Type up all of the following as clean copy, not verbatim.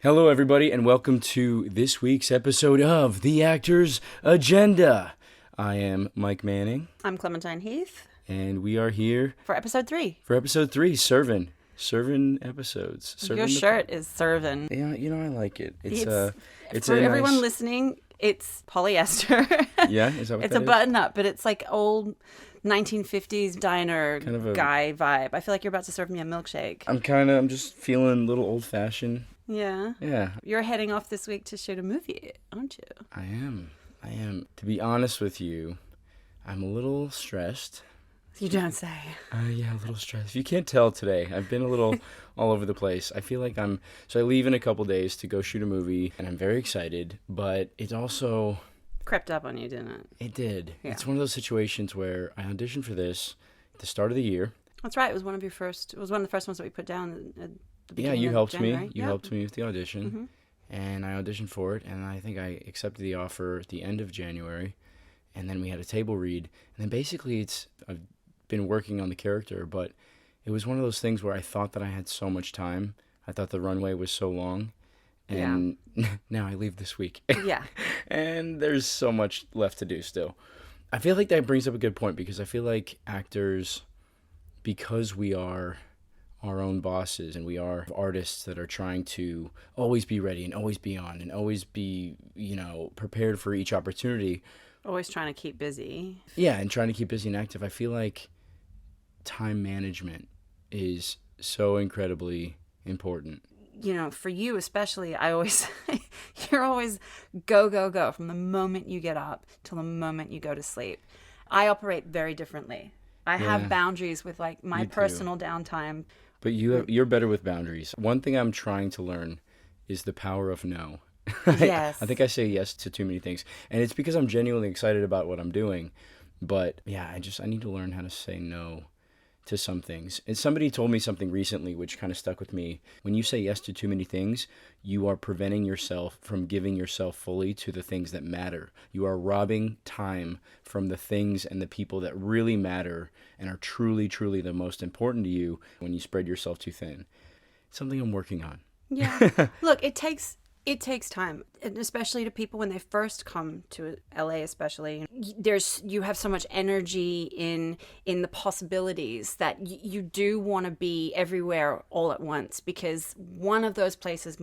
Hello, everybody, and welcome to this week's episode of The Actor's Agenda. I am Mike Manning. I'm Clementine Heath. And we are here for episode 3. Servin episodes. Your shirt is servin. Yeah, I like it. It's for everyone listening, it's polyester. Yeah, is that what it's that a button up, but it's like old 1950s diner kind of a guy vibe. I feel like you're about to serve me a milkshake. I'm just feeling a little old fashioned. Yeah. Yeah. You're heading off this week to shoot a movie, aren't you? I am. To be honest with you, I'm a little stressed. You don't say. Yeah, a little stressed. If you can't tell today, I've been a little all over the place. I feel like so I leave in a couple days to go shoot a movie, and I'm very excited, but it also crept up on you, didn't it? It did. Yeah. It's one of those situations where I auditioned for this at the start of the year. That's right. It was one of the first ones that we put down at the beginning. Yeah, you helped January. me. You helped me with the audition. Mm-hmm. And I auditioned for it, and I think I accepted the offer at the end of January, and then we had a table read, and then basically I've been working on the character, but it was one of those things where I thought that I had so much time. I thought the runway was so long, and now I leave this week. Yeah. And there's so much left to do still. I feel like that brings up a good point, because I feel like actors, because we are our own bosses and we are artists that are trying to always be ready and always be on and always be, prepared for each opportunity. Always trying to keep busy. Yeah, and trying to keep busy and active. I feel like time management is so incredibly important. For you especially, I always say, you're always go, go, go from the moment you get up till the moment you go to sleep. I operate very differently. I have boundaries with my personal downtime. But you're better with boundaries. One thing I'm trying to learn is the power of no. Yes. I think I say yes to too many things. And it's because I'm genuinely excited about what I'm doing. But yeah, I need to learn how to say no to some things. And somebody told me something recently which kind of stuck with me. When you say yes to too many things, you are preventing yourself from giving yourself fully to the things that matter. You are robbing time from the things and the people that really matter and are truly, truly the most important to you when you spread yourself too thin. It's something I'm working on. Yeah. Look, it takes time, and especially to people when they first come to LA, especially. You have so much energy in the possibilities that you do want to be everywhere all at once, because one of those places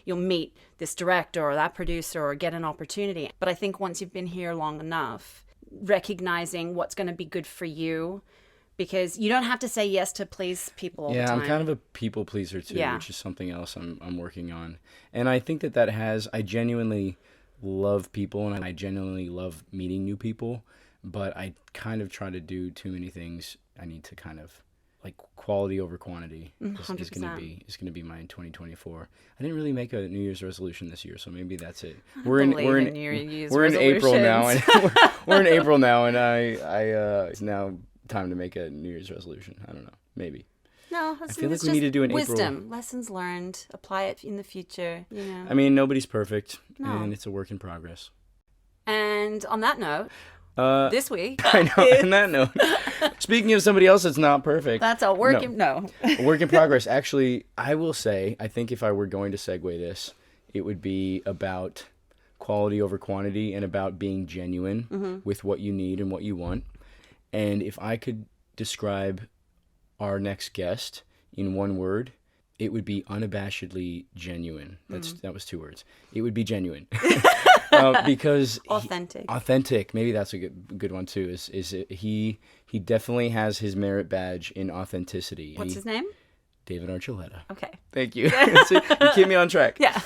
you'll meet this director or that producer or get an opportunity. But I think once you've been here long enough, recognizing what's going to be good for you, because you don't have to say yes to please people all the time. Yeah, I'm kind of a people pleaser too, which is something else I'm working on. And I think I genuinely love people, and I genuinely love meeting new people, but I kind of try to do too many things. I need to kind of, quality over quantity is going to be my 2024. I didn't really make a New Year's resolution this year, so maybe that's it. We're in April now, and we're in April now, and it's now time to make a New Year's resolution. I don't know, maybe. No, I feel like we need to do an wisdom, April. Lessons learned, apply it in the future. I mean, nobody's perfect, No. and it's a work in progress. And on that note, this week, I know. On that note, speaking of somebody else that's not perfect, that's a work in progress. Actually, I will say, I think if I were going to segue this, it would be about quality over quantity and about being genuine with what you need and what you want. And if I could describe our next guest in one word, it would be unabashedly genuine. That was 2 words. It would be genuine. Because authentic. Maybe that's a good one too. He definitely has his merit badge in authenticity. What's his name? David Archuleta. Okay. Thank you. You keep me on track. Yeah.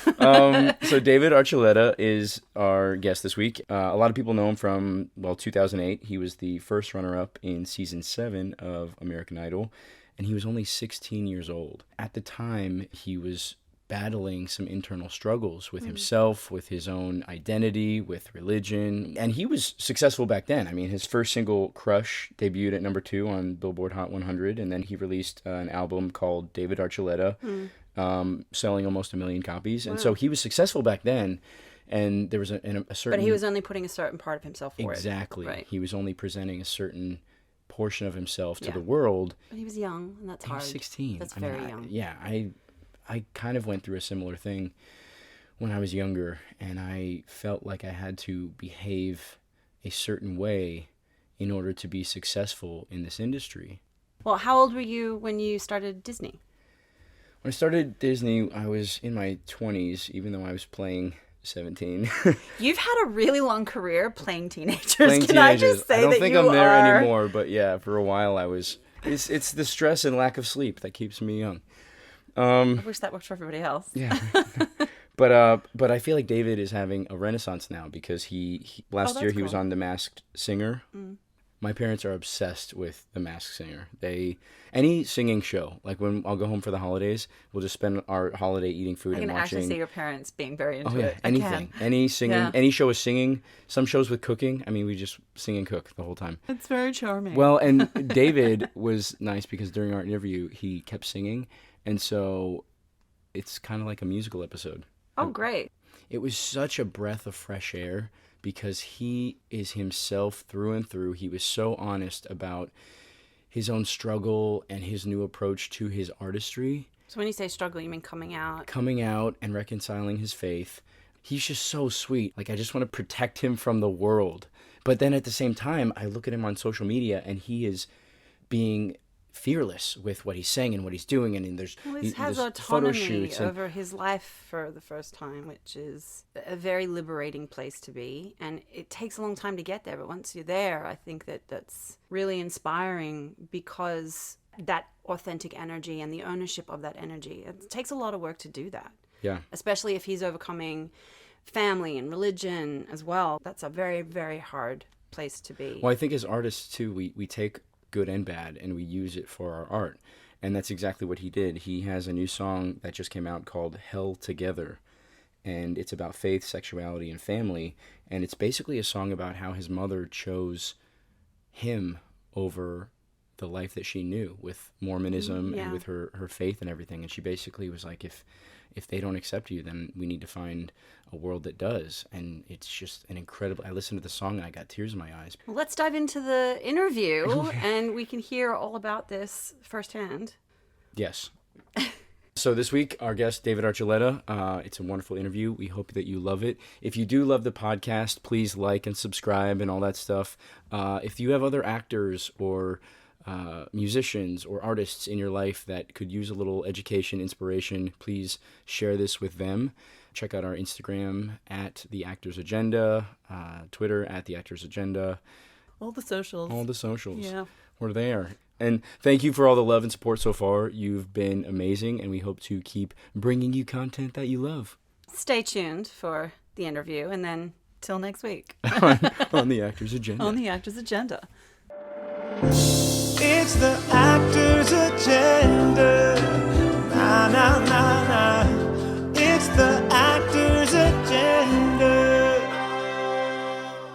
So David Archuleta is our guest this week. A lot of people know him from 2008. He was the first runner-up in season 7 of American Idol, and he was only 16 years old. At the time, he was battling some internal struggles with himself, with his own identity, with religion. And he was successful back then. I mean, his first single, Crush, debuted at number 2 on Billboard Hot 100. And then he released an album called David Archuleta, selling almost 1 million copies. And so he was successful back then. And there was a certain... But he was only putting a certain part of himself forward. Exactly. Right. He was only presenting a certain portion of himself to the world. But he was young, and that's hard. He was 16. That's very young. Yeah, I kind of went through a similar thing when I was younger, and I felt like I had to behave a certain way in order to be successful in this industry. Well, how old were you when you started Disney? When I started Disney, I was in my 20s, even though I was playing 17. You've had a really long career playing teenagers. Playing Can I teenagers. just say I don't that think you I'm there are... anymore, but yeah, for a while I was. It's the stress and lack of sleep that keeps me young. I wish that worked for everybody else. Yeah. But I feel like David is having a renaissance now because he last year he was cool. on The Masked Singer. My parents are obsessed with The Masked Singer. Any singing show, like when I'll go home for the holidays, we'll just spend our holiday eating food I and can watching. actually see your parents being very into Oh yeah, it. anything, any singing, Yeah. any show with singing. Some shows with cooking. I mean, we just sing and cook the whole time. It's very charming. Well, and David was nice because during our interview he kept singing, and so it's kind of like a musical episode. Oh, great. It was such a breath of fresh air because he is himself through and through. He was so honest about his own struggle and his new approach to his artistry. So when you say struggle, you mean coming out? Coming out and reconciling his faith. He's just so sweet. Like, I just want to protect him from the world. But then at the same time, I look at him on social media and he is being fearless with what he's saying and what he's doing, and there's He has there's photo autonomy shoots and over his life for the first time, which is a very liberating place to be. And it takes a long time to get there, but once you're there, I think that's really inspiring because that authentic energy and the ownership of that energy, it takes a lot of work to do that. yeah. Especially if he's overcoming family and religion as well. That's a very, very hard place to be. Well, I think as artists too, we take good and bad and we use it for our art, and that's exactly what he did. He has a new song that just came out called Hell Together, and it's about faith, sexuality, and family, and it's basically a song about how his mother chose him over the life that she knew with Mormonism Yeah. and with her faith and everything. And she basically was like, if they don't accept you, then we need to find a world that does. And it's just an incredible... I listened to the song and I got tears in my eyes. Well, let's dive into the interview and we can hear all about this firsthand. Yes. So this week, our guest, David Archuleta. It's a wonderful interview. We hope that you love it. If you do love the podcast, please like and subscribe and all that stuff. If you have other actors or musicians or artists in your life that could use a little education, inspiration, please share this with them. Check out our Instagram at The Actors Agenda, Twitter at The Actors Agenda. All the socials. All the socials. Yeah. We're there. And thank you for all the love and support so far. You've been amazing, and we hope to keep bringing you content that you love. Stay tuned for the interview, and then till next week. on The Actors Agenda. On the Actors Agenda. It's the Actors Agenda. Na na na na. It's the Actors Agenda.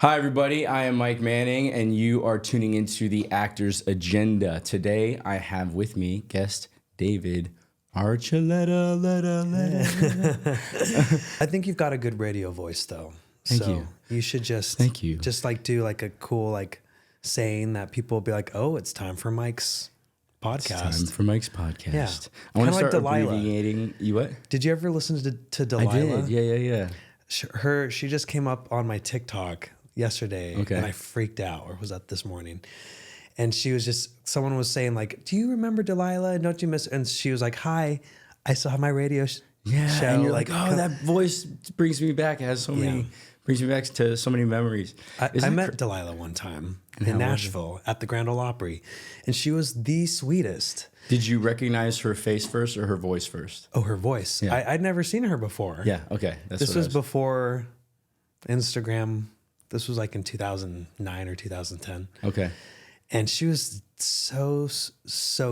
Hi, everybody. I am Mike Manning, and you are tuning into The Actors Agenda. Today, I have with me guest David Archuleta. I think you've got a good radio voice, though. Thank so you. You should just Thank you. Just like do like a cool like saying that people will be like, oh, it's time for Mike's podcast. Time for Mike's podcast. Yeah. I want to Kinda like start Delilah. abbreviating. You what? Did you ever listen to I Delilah? did. Yeah. She just came up on my TikTok yesterday, Okay. and I freaked out. Or was that this morning? And she was just, someone was saying like, "Do you remember Delilah? Don't you miss?" And she was like, "Hi, I still have my radio show." And you're like, oh, that voice brings me back. It has so many, Yeah. brings me back to so many memories. I met Delilah one time how in was it? Nashville at the Grand Ole Opry, and she was the sweetest. Did you recognize her face first or her voice first? Oh, her voice. Yeah. I'd never seen her before. Yeah. Okay. This was before Instagram. This was like in 2009 or 2010. Okay. And she was so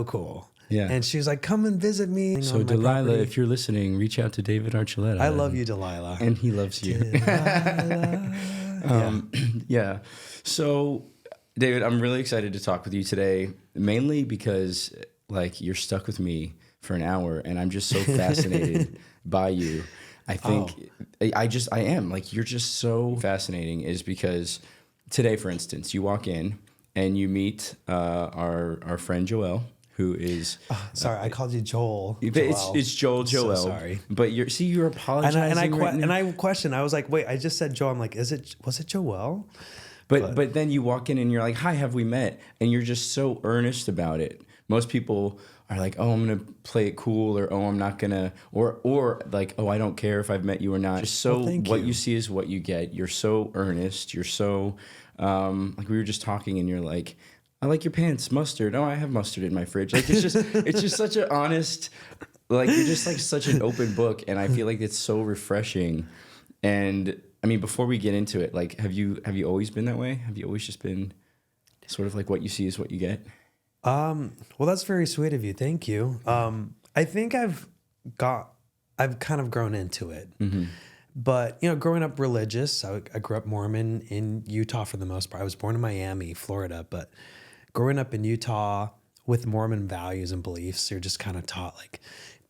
cool. Yeah. And she was like, come and visit me. So on my Delilah, property. if you're listening, reach out to David Archuleta. I love you, Delilah. And he loves you. Delilah. Yeah. So, David, I'm really excited to talk with you today, mainly because, like, you're stuck with me for an hour, and I'm just so fascinated by you. I think I am. Like, you're just so fascinating is because today, for instance, you walk in and you meet our friend Joelle, who is Sorry, I called you Joel. it's Joel I'm so Joel. sorry. But you're apologizing. And I questioned. I was like, wait, I just said Joel. I'm like, was it Joel? But then you walk in and you're like, hi, have we met? And you're just so earnest about it. Most people are like, oh, I'm gonna play it cool, or oh, I'm not gonna, or like, oh, I don't care if I've met you or not. Just so what you see is what you get. You're so earnest. You're so like we were just talking, and you're like, I like your pants, mustard. Oh, I have mustard in my fridge. Like it's just such an honest, like you're just like such an open book, and I feel like it's so refreshing. And I mean, before we get into it, like, have you always been that way? Have you always just been sort of like what you see is what you get? Well, that's very sweet of you. Thank you. I think I've kind of grown into it, but growing up religious, I grew up Mormon in Utah for the most part. I was born in Miami, Florida, but growing up in Utah with Mormon values and beliefs, you're just kind of taught like,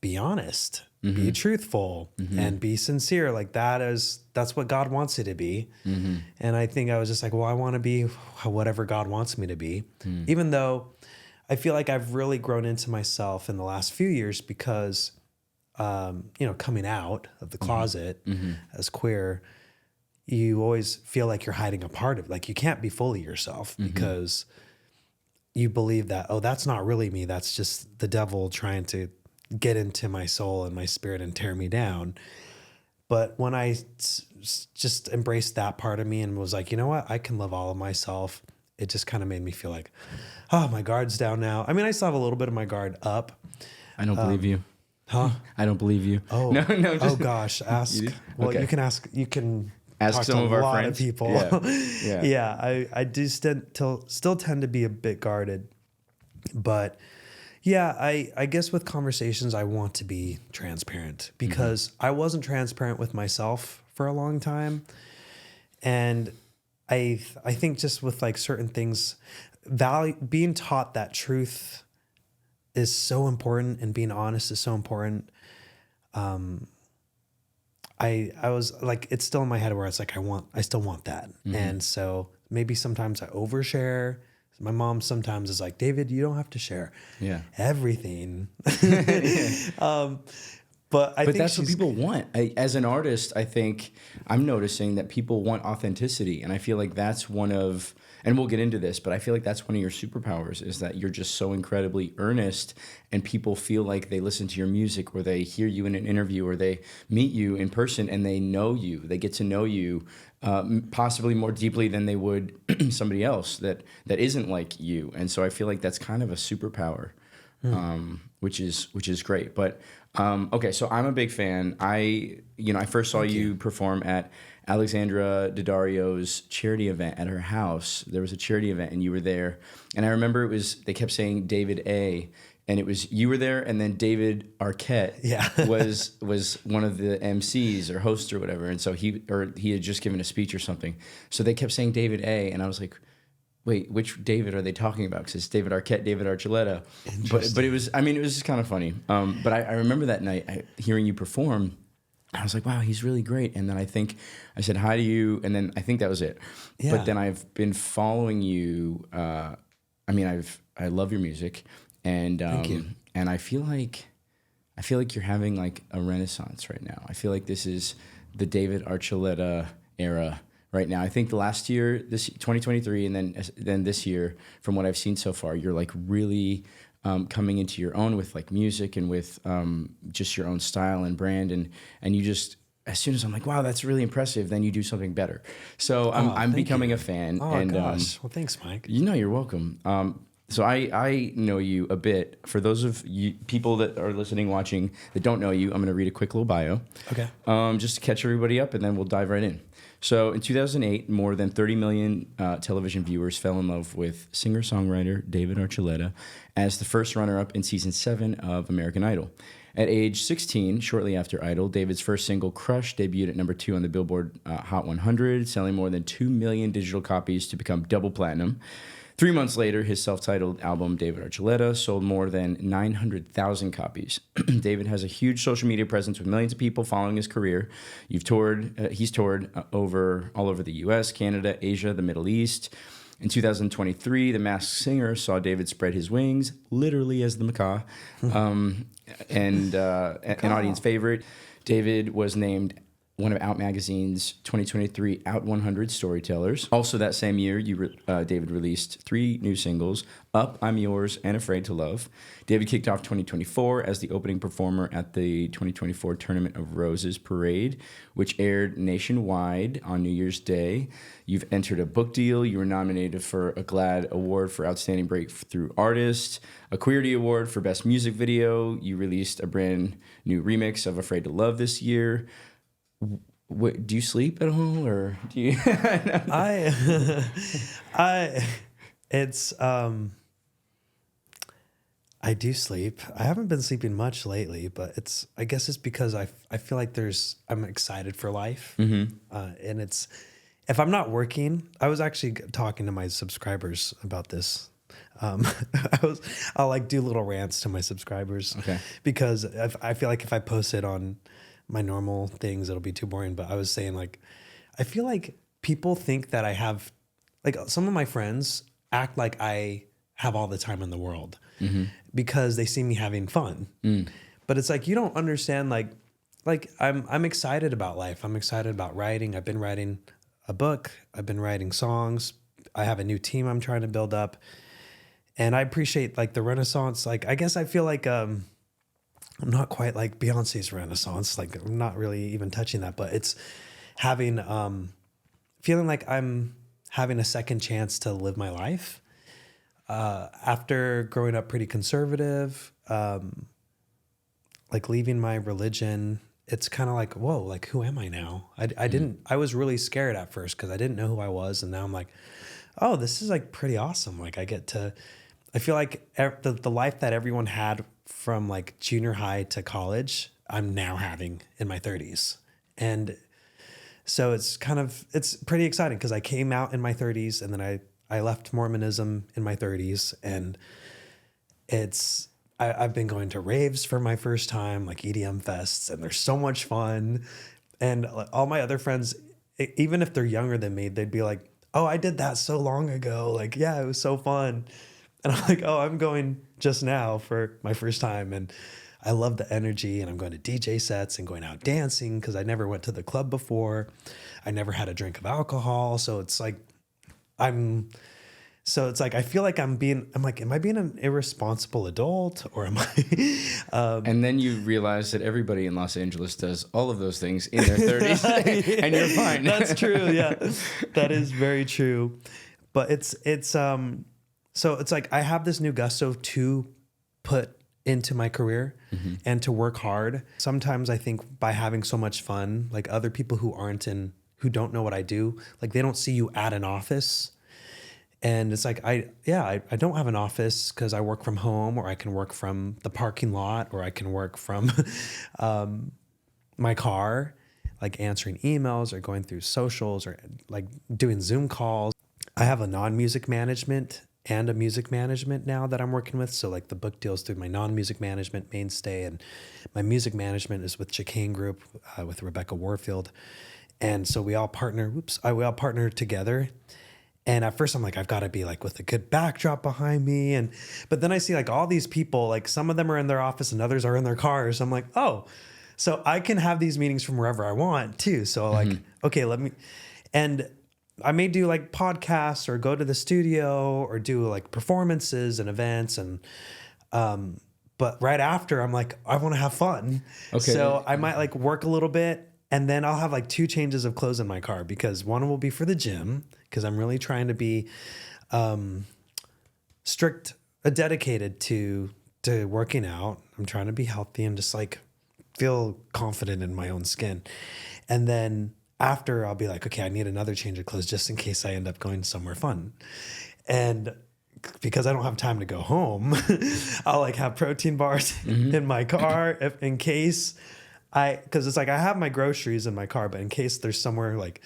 be honest, be truthful, and be sincere. Like that's what God wants you to be. And I think I was just like, well, I want to be whatever God wants me to be, even though I feel like I've really grown into myself in the last few years because, coming out of the closet as queer, you always feel like you're hiding a part of it. Like you can't be fully yourself because you believe that, oh, that's not really me. That's just the devil trying to get into my soul and my spirit and tear me down. But when I just embraced that part of me and was like, you know what, I can love all of myself, it just kind of made me feel like, oh, my guard's down now. I mean, I still have a little bit of my guard up. I don't believe you. Huh? I don't believe you. Oh, no. Oh gosh, ask. Well, okay. You can ask. You can ask talk some to of a our lot friends. of people. Yeah. Yeah. I do still tend to be a bit guarded, but yeah, I guess with conversations, I want to be transparent because I wasn't transparent with myself for a long time, and I think just with like certain things, being taught that truth is so important and being honest is so important. I was like, it's still in my head where it's like, I still want that. And so maybe sometimes I overshare. My mom sometimes is like, David, you don't have to share everything. But I think that's what people want. As an artist, I think I'm noticing that people want authenticity. And I feel like that's one of, and we'll get into this, but I feel like that's one of your superpowers is that you're just so incredibly earnest and people feel like they listen to your music or they hear you in an interview or they meet you in person and they know you. They get to know you possibly more deeply than they would somebody else that isn't like you. And so I feel like that's kind of a superpower, which is great. But okay, so I'm a big fan. I first saw you perform at Alexandra Daddario's charity event at her house. There was a charity event and you were there. And I remember they kept saying David A. And it was, you were there and then David Archuleta was one of the MCs or hosts or whatever. And so he had just given a speech or something. So they kept saying David A. And I was like, wait, which David are they talking about? Because it's David Archuleta, David Archuleta. But it was just kind of funny. But I remember that night hearing you perform. I was like, wow, he's really great. And then I think I said hi to you. And then I think that was it. Yeah. But then I've been following you. I love your music. And Thank you. And I feel like you're having like a renaissance right now. I feel like this is the David Archuleta era right now. I think the last year, this 2023, and then this year, from what I've seen so far, you're like really coming into your own with like music and with just your own style and brand, and you just, as soon as I'm like, wow, that's really impressive, then you do something better. So I'm becoming a fan. Oh, and gosh. Well, thanks, Mike. You're welcome. So I know you a bit. For those of you people that are listening, watching, that don't know you, I'm going to read a quick little bio. Okay. Just to catch everybody up, and then we'll dive right in. So in 2008, more than 30 million television viewers fell in love with singer-songwriter David Archuleta as the first runner-up in season 7 of American Idol. At age 16, shortly after Idol, David's first single, Crush, debuted at number 2 on the Billboard Hot 100, selling more than 2 million digital copies to become double platinum. 3 months later, his self-titled album, David Archuleta, sold more than 900,000 copies. David has a huge social media presence with millions of people following his career. He's toured all over the U.S., Canada, Asia, the Middle East. In 2023, The Masked Singer saw David spread his wings, literally as the macaw, and an audience favorite. David was named one of Out Magazine's 2023 Out 100 Storytellers. Also that same year, David released 3 new singles, Up, I'm Yours, and Afraid to Love. David kicked off 2024 as the opening performer at the 2024 Tournament of Roses Parade, which aired nationwide on New Year's Day. You've entered a book deal. You were nominated for a GLAAD Award for Outstanding Breakthrough Artist, a Queerty Award for Best Music Video. You released a brand new remix of Afraid to Love this year. Do you sleep at all, or do you? I do sleep. I haven't been sleeping much lately, but I guess it's because I feel like I'm excited for life. And if I'm not working, I was actually talking to my subscribers about this. I'll like do little rants to my subscribers, because I feel like if I post it on my normal things, it'll be too boring. But I was saying, like, I feel like people think that I have, like, some of my friends act like I have all the time in the world because they see me having fun. But it's like, you don't understand, like I'm excited about life. I'm excited about writing. I've been writing a book. I've been writing songs. I have a new team I'm trying to build up. And I appreciate, like, the Renaissance. Like, I guess I feel like I'm not quite like Beyonce's Renaissance. Like, I'm not really even touching that, but it's having, feeling like I'm having a second chance to live my life. After growing up pretty conservative, like leaving my religion, it's kind of like, whoa, like, who am I now? I was really scared at first because I didn't know who I was. And now I'm like, oh, this is like pretty awesome. Like, I feel like the life that everyone had from like junior high to college, I'm now having in my 30s. And so it's pretty exciting because I came out in my 30s and then I left Mormonism in my 30s. And I've been going to raves for my first time, like EDM fests, and they're so much fun. And all my other friends, even if they're younger than me, they'd be like, oh, I did that so long ago. Like, yeah, it was so fun. And I'm like, oh, I'm going just now for my first time. And I love the energy, and I'm going to DJ sets and going out dancing because I never went to the club before. I never had a drink of alcohol. So it's like, I feel like am I being an irresponsible adult, or am I? And then you realize that everybody in Los Angeles does all of those things in their 30s, and you're fine. That's true. Yeah, that is very true. But so it's like I have this new gusto to put into my career and to work hard. Sometimes I think by having so much fun, like other people who don't know what I do, like they don't see you at an office. And it's like, I don't have an office because I work from home, or I can work from the parking lot, or I can work from my car, like answering emails or going through socials or like doing Zoom calls. I have a non-music management and a music management now that I'm working with. So like the book deals through my non-music management mainstay, and my music management is with Chicane Group with Rebecca Warfield. And so we all partner together. And at first I'm like, I've got to be like with a good backdrop behind me. But then I see like all these people, like some of them are in their office and others are in their cars. I'm like, oh, so I can have these meetings from wherever I want too. So like, okay, and I may do like podcasts or go to the studio or do like performances and events. But right after I'm like, I want to have fun. Okay. So I might like work a little bit. And then I'll have like 2 changes of clothes in my car, because one will be for the gym, because I'm really trying to be dedicated to working out. I'm trying to be healthy and just like feel confident in my own skin. And then after, I'll be like, okay, I need another change of clothes just in case I end up going somewhere fun. And because I don't have time to go home, I'll like have protein bars in my car in case. Because it's like I have my groceries in my car, but in case there's somewhere like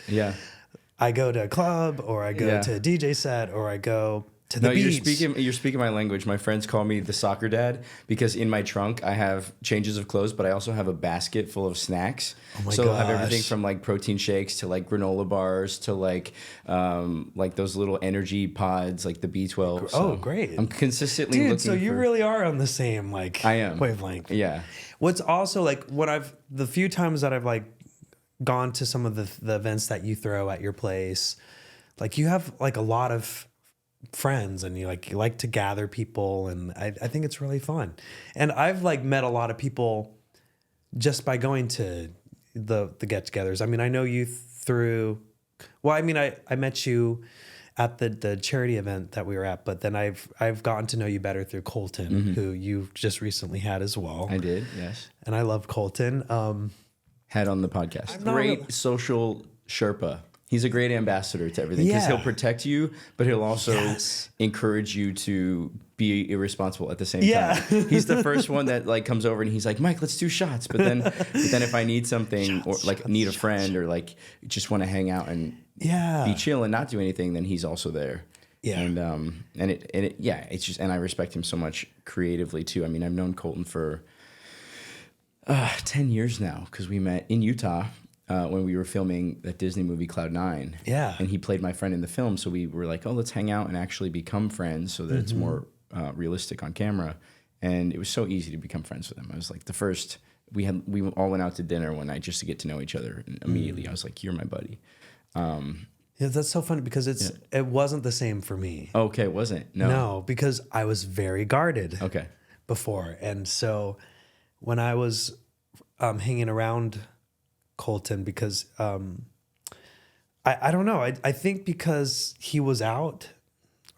I go to a club, or I go to a DJ set, or I go to the No, beach. you're speaking my language. My friends call me the soccer dad because in my trunk I have changes of clothes, but I also have a basket full of snacks. Oh my so I have everything gosh. from like protein shakes to like granola bars to like those little energy pods like the B12. Oh, great. I'm consistently Dude, looking so you for, really are on the same like I am. wavelength. Yeah. What's also like the few times that I've like gone to some of the events that you throw at your place, like you have like a lot of friends and you like to gather people, and I think it's really fun. And I've like met a lot of people just by going to the get-togethers. I mean, I know you through, well, I mean, I met you at the charity event that we were at, but then I've gotten to know you better through Colton, who you just recently had as well. I did, yes. And I love Colton. Had on the podcast. not Great real- social Sherpa. He's a great ambassador to everything because Yeah. he'll protect you, but he'll also Yes. encourage you to be irresponsible at the same Yeah. time. He's the first one that like comes over and he's like, Mike, let's do shots. But then if I need something or like need a friend or like just want to hang out and Yeah. be chill and not do anything, then he's also there. Yeah. And it's just, and I respect him so much creatively too. I mean, I've known Colton for 10 years now because we met in Utah when we were filming that Disney movie Cloud 9. Yeah. And he played my friend in the film, so we were like, oh, let's hang out and actually become friends so that it's more realistic on camera. And it was so easy to become friends with him. I was like the first, we all went out to dinner one night just to get to know each other. And immediately I was like, you're my buddy. Yeah, that's so funny because it wasn't the same for me. Okay, it wasn't. No, because I was very guarded Okay. before. And so when I was hanging around Colton, because I don't know, I think because he was out,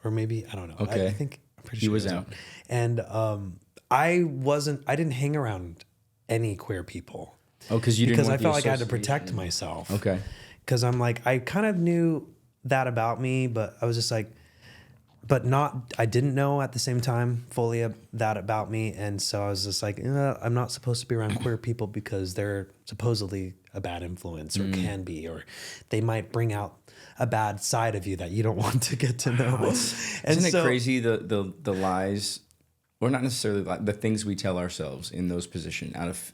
or maybe, I don't know. Okay. I think I'm pretty He sure was out. And I didn't hang around any queer people. Oh, because you didn't Because I want the felt like I had to association. protect myself. Okay. Because I'm like, I kind of knew that about me, but I was just like, I didn't know at the same time fully that about me. And so I was just like, I'm not supposed to be around queer people because they're supposedly a bad influence or can be, or they might bring out a bad side of you that you don't want to get to know. Isn't it crazy the lies, or not necessarily the things we tell ourselves in those positions out of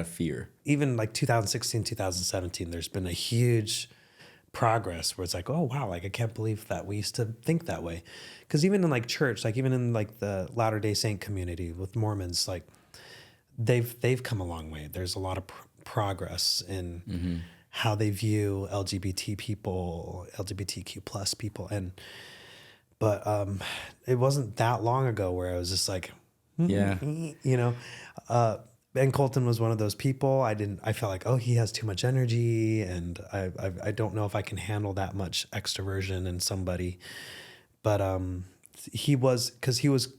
fear? Even like 2016, 2017, there's been a huge progress where it's like, oh wow, like I can't believe that we used to think that way. Because even in like church, like even in like the Latter-day Saint community with Mormons, like they've come a long way. There's a lot of progress in how they view LGBT people, LGBTQ plus people, but it wasn't that long ago where I was just like, Yeah. you know, and Colton was one of those people. I felt like, oh, he has too much energy, and I don't know if I can handle that much extroversion in somebody. But he was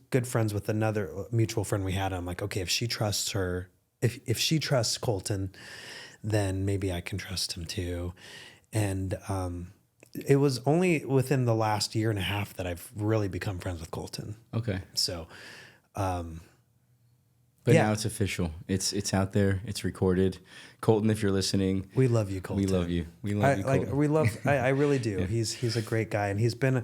good friends with another mutual friend we had. I'm like, okay, if she trusts her, if she trusts Colton, then maybe I can trust him too. And it was only within the last year and a half that I've really become friends with Colton. Okay. So. But Yeah. now it's official. It's out there. It's recorded. Colton, if you're listening, We love you, Colton. we love you. We love you, Colton. I really do. He's a great guy, and he's been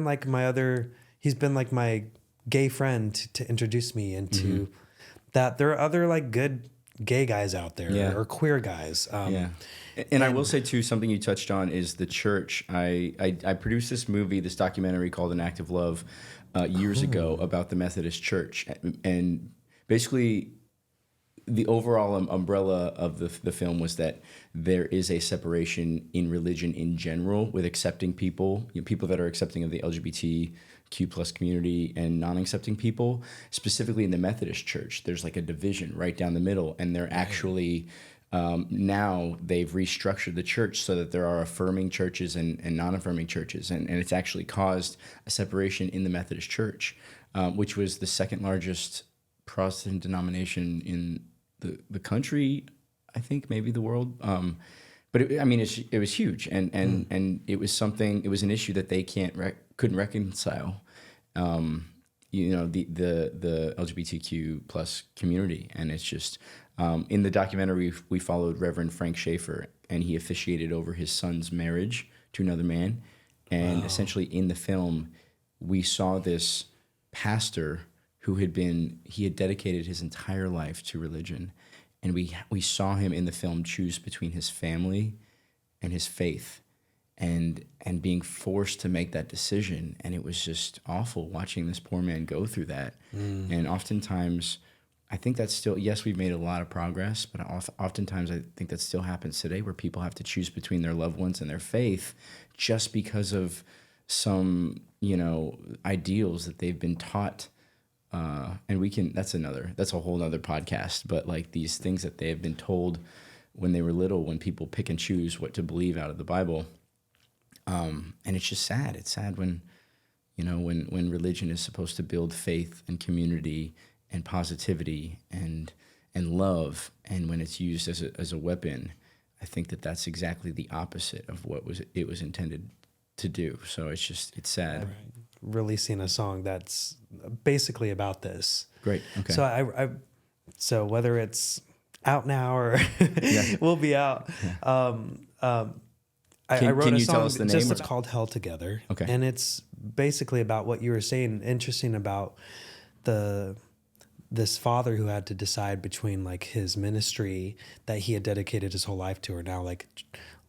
like my gay friend to introduce me into that. There are other like good gay guys out there, Yeah. or queer guys. Yeah. And I will say too, something you touched on is the church. I produced this documentary called An Act of Love years ago about the Methodist Church, and basically the overall umbrella of the film was that there is a separation in religion in general with accepting people, people that are accepting of the LGBTQ plus community and non-accepting people. Specifically in the Methodist Church, there's like a division right down the middle, and they're actually now they've restructured the church so that there are affirming churches and non-affirming churches, and it's actually caused a separation in the Methodist Church, which was the second largest Protestant denomination in the country, I think, maybe the world. But it was huge, and it was something. It was an issue that they couldn't reconcile. The LGBTQ plus community, and it's just in the documentary we followed Reverend Frank Schaefer, and he officiated over his son's marriage to another man, and essentially in the film we saw this pastor who he had dedicated his entire life to religion, and we saw him in the film choose between his family and his faith, and being forced to make that decision. And it was just awful watching this poor man go through that. And oftentimes, I think that's still, yes, we've made a lot of progress, but oftentimes I think that still happens today, where people have to choose between their loved ones and their faith just because of some, ideals that they've been taught. And that's a whole nother podcast, but like these things that they have been told when they were little, when people pick and choose what to believe out of the Bible. And it's just sad. It's sad when religion is supposed to build faith and community and positivity and love, and when it's used as a weapon, I think that's exactly the opposite of what it was intended to do. So it's sad. Right. Releasing a song that's basically about this. Great. Okay. So so whether it's out now or will be out. Yeah. I wrote can a you song tell us the name? just called Hell Together. Okay. And it's basically about what you were saying, interesting about this father who had to decide between like his ministry that he had dedicated his whole life to, or now like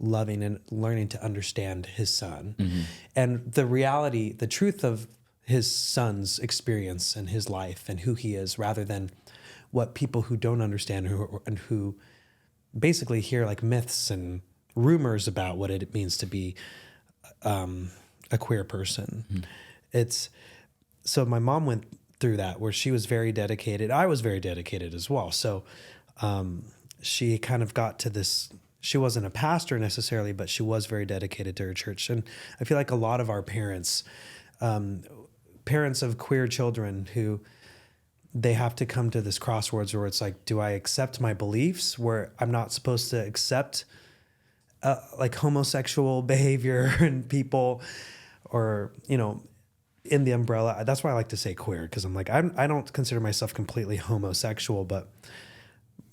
loving and learning to understand his son. Mm-hmm. And the reality, the truth of his son's experience and his life and who he is, rather than what people who don't understand and who basically hear like myths and rumors about what it means to be a queer person. Mm-hmm. So my mom went through that, where she was very dedicated. I was very dedicated as well. So she kind of got to this. She wasn't a pastor necessarily, but she was very dedicated to her church. And I feel like a lot of our parents of queer children, who they have to come to this crossroads where it's like, do I accept my beliefs, where I'm not supposed to accept like homosexual behavior and people, or, in the umbrella. That's why I like to say queer, because I'm like, I don't consider myself completely homosexual, but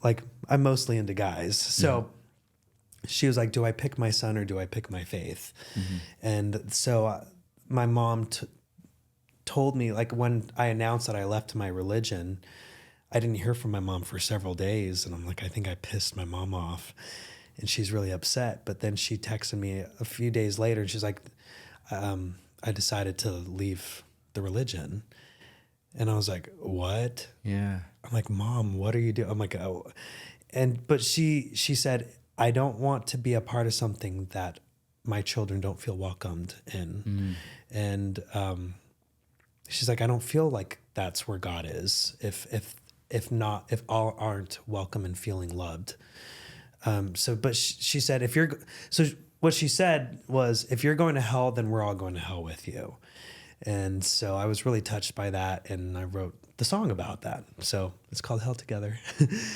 like I'm mostly into guys. So she was like, do I pick my son or do I pick my faith? Mm-hmm. And so my mom told me, like, when I announced that I left my religion, I didn't hear from my mom for several days. And I'm like, I think I pissed my mom off. And she's really upset. But then she texted me a few days later and she's like, I decided to leave the religion. And I was like, what? Yeah. I'm like, Mom, what are you doing? I'm like, oh. But she said, I don't want to be a part of something that my children don't feel welcomed in. And she's like, I don't feel like that's where God is if all aren't welcome and feeling loved. But she said, what she said was, if you're going to hell, then we're all going to hell with you. And so I was really touched by that, and I wrote the song about that. So it's called Hell Together.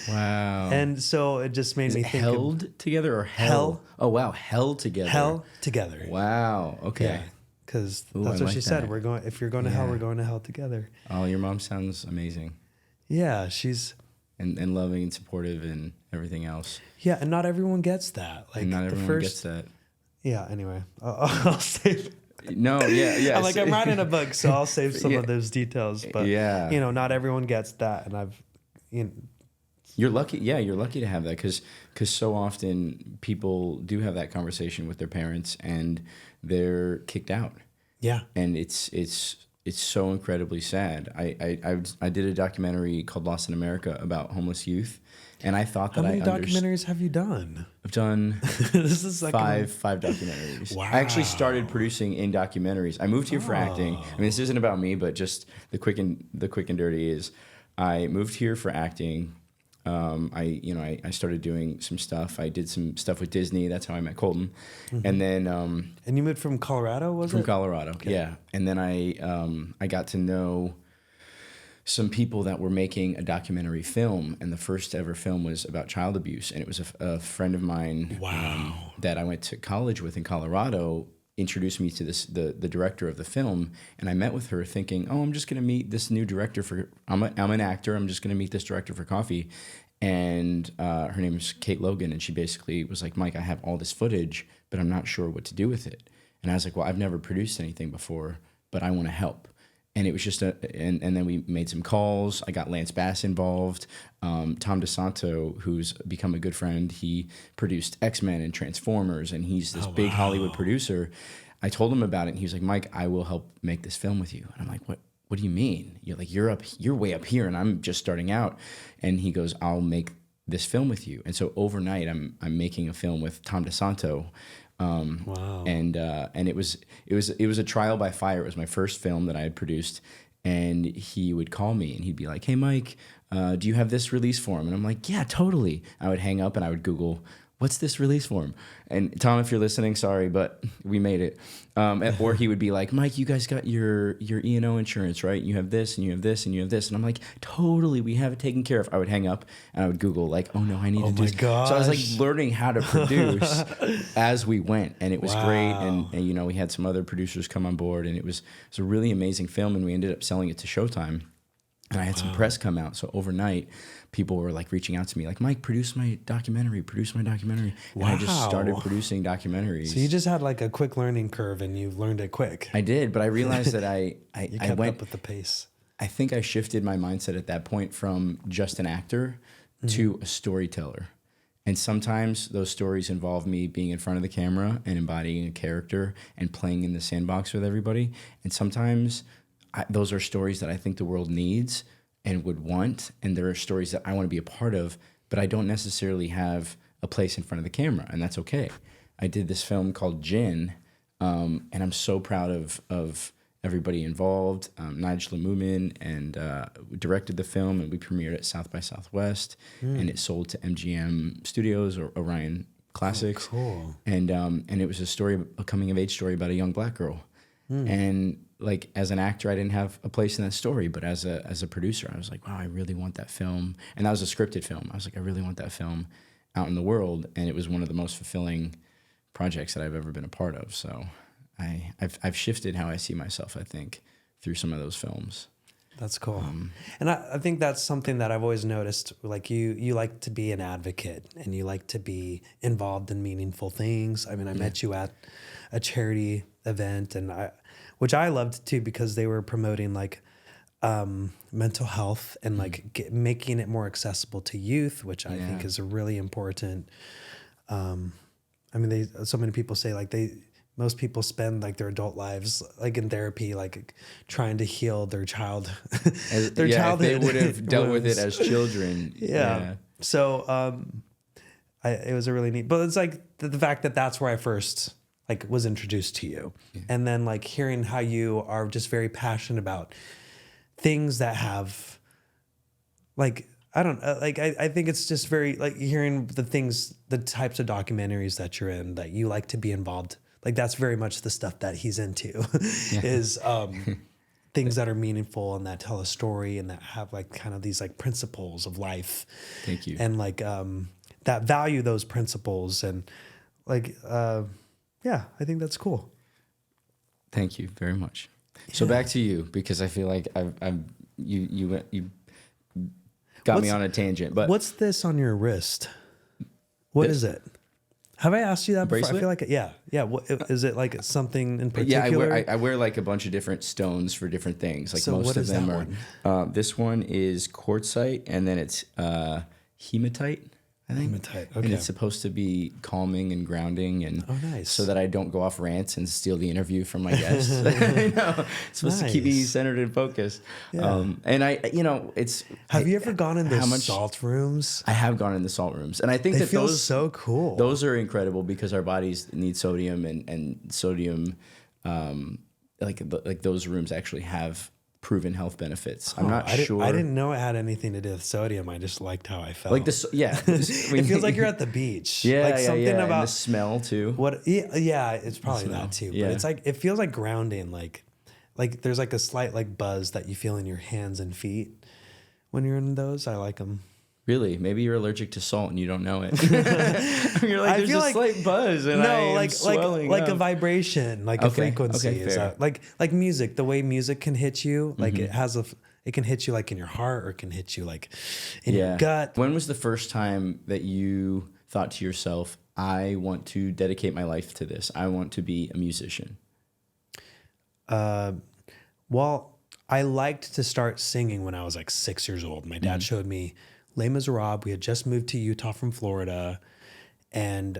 Wow. And so it just made me think. Held together or hell? Oh, wow. Hell together. Hell Together. Wow. Okay. Yeah. Because that's what she said. If you're going to hell, we're going to hell together. Oh, your mom sounds amazing. Yeah, she's... And loving and supportive and everything else. Yeah, and not everyone gets that. Like, and not everyone gets that. Yeah, anyway. I'll save... No, yeah. I'm writing a book, so I'll save some of those details. But, not everyone gets that. And You're lucky. Yeah, you're lucky to have that, because so often people do have that conversation with their parents and they're kicked out. Yeah. And it's so incredibly sad. I did a documentary called Lost in America about homeless youth, and I thought that How many documentaries have you done? I've done this is like five documentaries. Wow. I actually started producing in documentaries. I moved here for acting. I mean, this isn't about me, but just the quick and dirty is, I moved here for acting. I started doing some stuff. I did some stuff with Disney. That's how I met Colton. Mm-hmm. And then and you moved from Colorado, from Colorado. Okay. Yeah. And then I got to know some people that were making a documentary film, and the first ever film was about child abuse, and it was a friend of mine that I went to college with in Colorado introduced me to the director of the film, and I met with her thinking, oh, I'm just going to meet this new director I'm an actor, I'm just going to meet this director for coffee. And her name is Kate Logan, and she basically was like, Mike, I have all this footage, but I'm not sure what to do with it. And I was like, well, I've never produced anything before, but I want to help. And it was just and then we made some calls. I got Lance Bass involved. Tom DeSanto, who's become a good friend, he produced X-Men and Transformers, and he's this big Hollywood producer. I told him about it, and he was like, Mike, I will help make this film with you. And I'm like, what do you mean? You're way up here, and I'm just starting out. And he goes, I'll make this film with you. And so overnight, I'm making a film with Tom DeSanto. Wow. And it was a trial by fire. It was my first film that I had produced, and he would call me and he'd be like, hey, Mike, do you have this release form? And I'm like, yeah, totally. I would hang up and I would Google, what's this release form? And Tom, if you're listening, sorry, but we made it. Or he would be like, Mike, you guys got your E&O insurance, right? You have this and you have this and you have this. And I'm like, totally, we have it taken care of. I would hang up and I would Google like, oh no, I need to do this. Gosh. So I was like learning how to produce as we went. And it was great. And you know, we had some other producers come on board, and it was a really amazing film. And we ended up selling it to Showtime. And I had some press come out. So overnight, people were like reaching out to me like, Mike, produce my documentary. And I just started producing documentaries. So you just had like a quick learning curve and you learned it quick. I did, but I realized that I kept went up with the pace. I think I shifted my mindset at that point from just an actor to a storyteller. And sometimes those stories involve me being in front of the camera and embodying a character and playing in the sandbox with everybody. And sometimes those are stories that I think the world needs and would want, and there are stories that I want to be a part of, but I don't necessarily have a place in front of the camera, and that's okay. I did this film called Gin, and I'm so proud of everybody involved. Nigel Moomin and directed the film, and we premiered at South by Southwest, and it sold to MGM Studios or Orion Classics. Oh, cool. And it was a coming of age story about a young black girl. And like as an actor, I didn't have a place in that story, but as a producer, I was like, wow, I really want that film. And that was a scripted film. I was like, I really want that film out in the world. And it was one of the most fulfilling projects that I've ever been a part of. So I've shifted how I see myself, I think, through some of those films. That's cool. And I think that's something that I've always noticed. Like you like to be an advocate and you like to be involved in meaningful things. I mean, I met you at a charity event, and which I loved too, because they were promoting like mental health and like making it more accessible to youth, which I think is really important. I mean, so many people say like most people spend like their adult lives like in therapy, like trying to heal their childhood. If they would have dealt with it as children. Yeah. So it was a really neat, but it's like the fact that that's where I first like was introduced to you, and then like hearing how you are just very passionate about things that have like I think it's just very like hearing the types of documentaries that you're in, that you like to be involved. Like that's very much the stuff that he's into is things that are meaningful and that tell a story and that have like kind of these like principles of life. Thank you. And like that value those principles, and like I think that's cool. Thank you very much. So back to you, because I feel like you got me on a tangent. But what's this on your wrist? What is it? Have I asked you that before? Bracelet? I feel like yeah. What is it, like something in particular? Yeah, I wear like a bunch of different stones for different things. Like So most what of is them that are. This one is quartzite, and then it's hematite, I think. Hematite, And okay. it's supposed to be calming and grounding, and nice. so that I don't go off rants and steal the interview from my guests. I know. It's supposed to keep me Nice. centered and focused. Yeah. And it's. Have you ever gone in how those much- salt rooms? I have gone in the salt rooms, and I think They that feel those so cool. Those are incredible because our bodies need sodium, and sodium, like those rooms actually have proven health benefits. I'm not sure. I didn't know it had anything to do with sodium. I just liked how I felt. Like this, yeah. It feels like you're at the beach. Yeah, like yeah, something yeah. about and the smell too. what. Yeah, it's probably that too. Yeah. But it's like it feels like grounding. Like there's like a slight like buzz that you feel in your hands and feet when you're in those. I like them. Really? Maybe you're allergic to salt and you don't know it. You're like, I there's feel a like- slight buzz, and I am swelling like up. a vibration, like a Okay, frequency. okay, Is fair. that like music? The way music can hit you, like Mm-hmm. it can hit you like in your heart, or it can hit you like in your gut. When was the first time that you thought to yourself, I want to dedicate my life to this? I want to be a musician. Well, I liked to start singing when I was like 6 years old. My dad showed me Les Miserables. We had just moved to Utah from Florida, and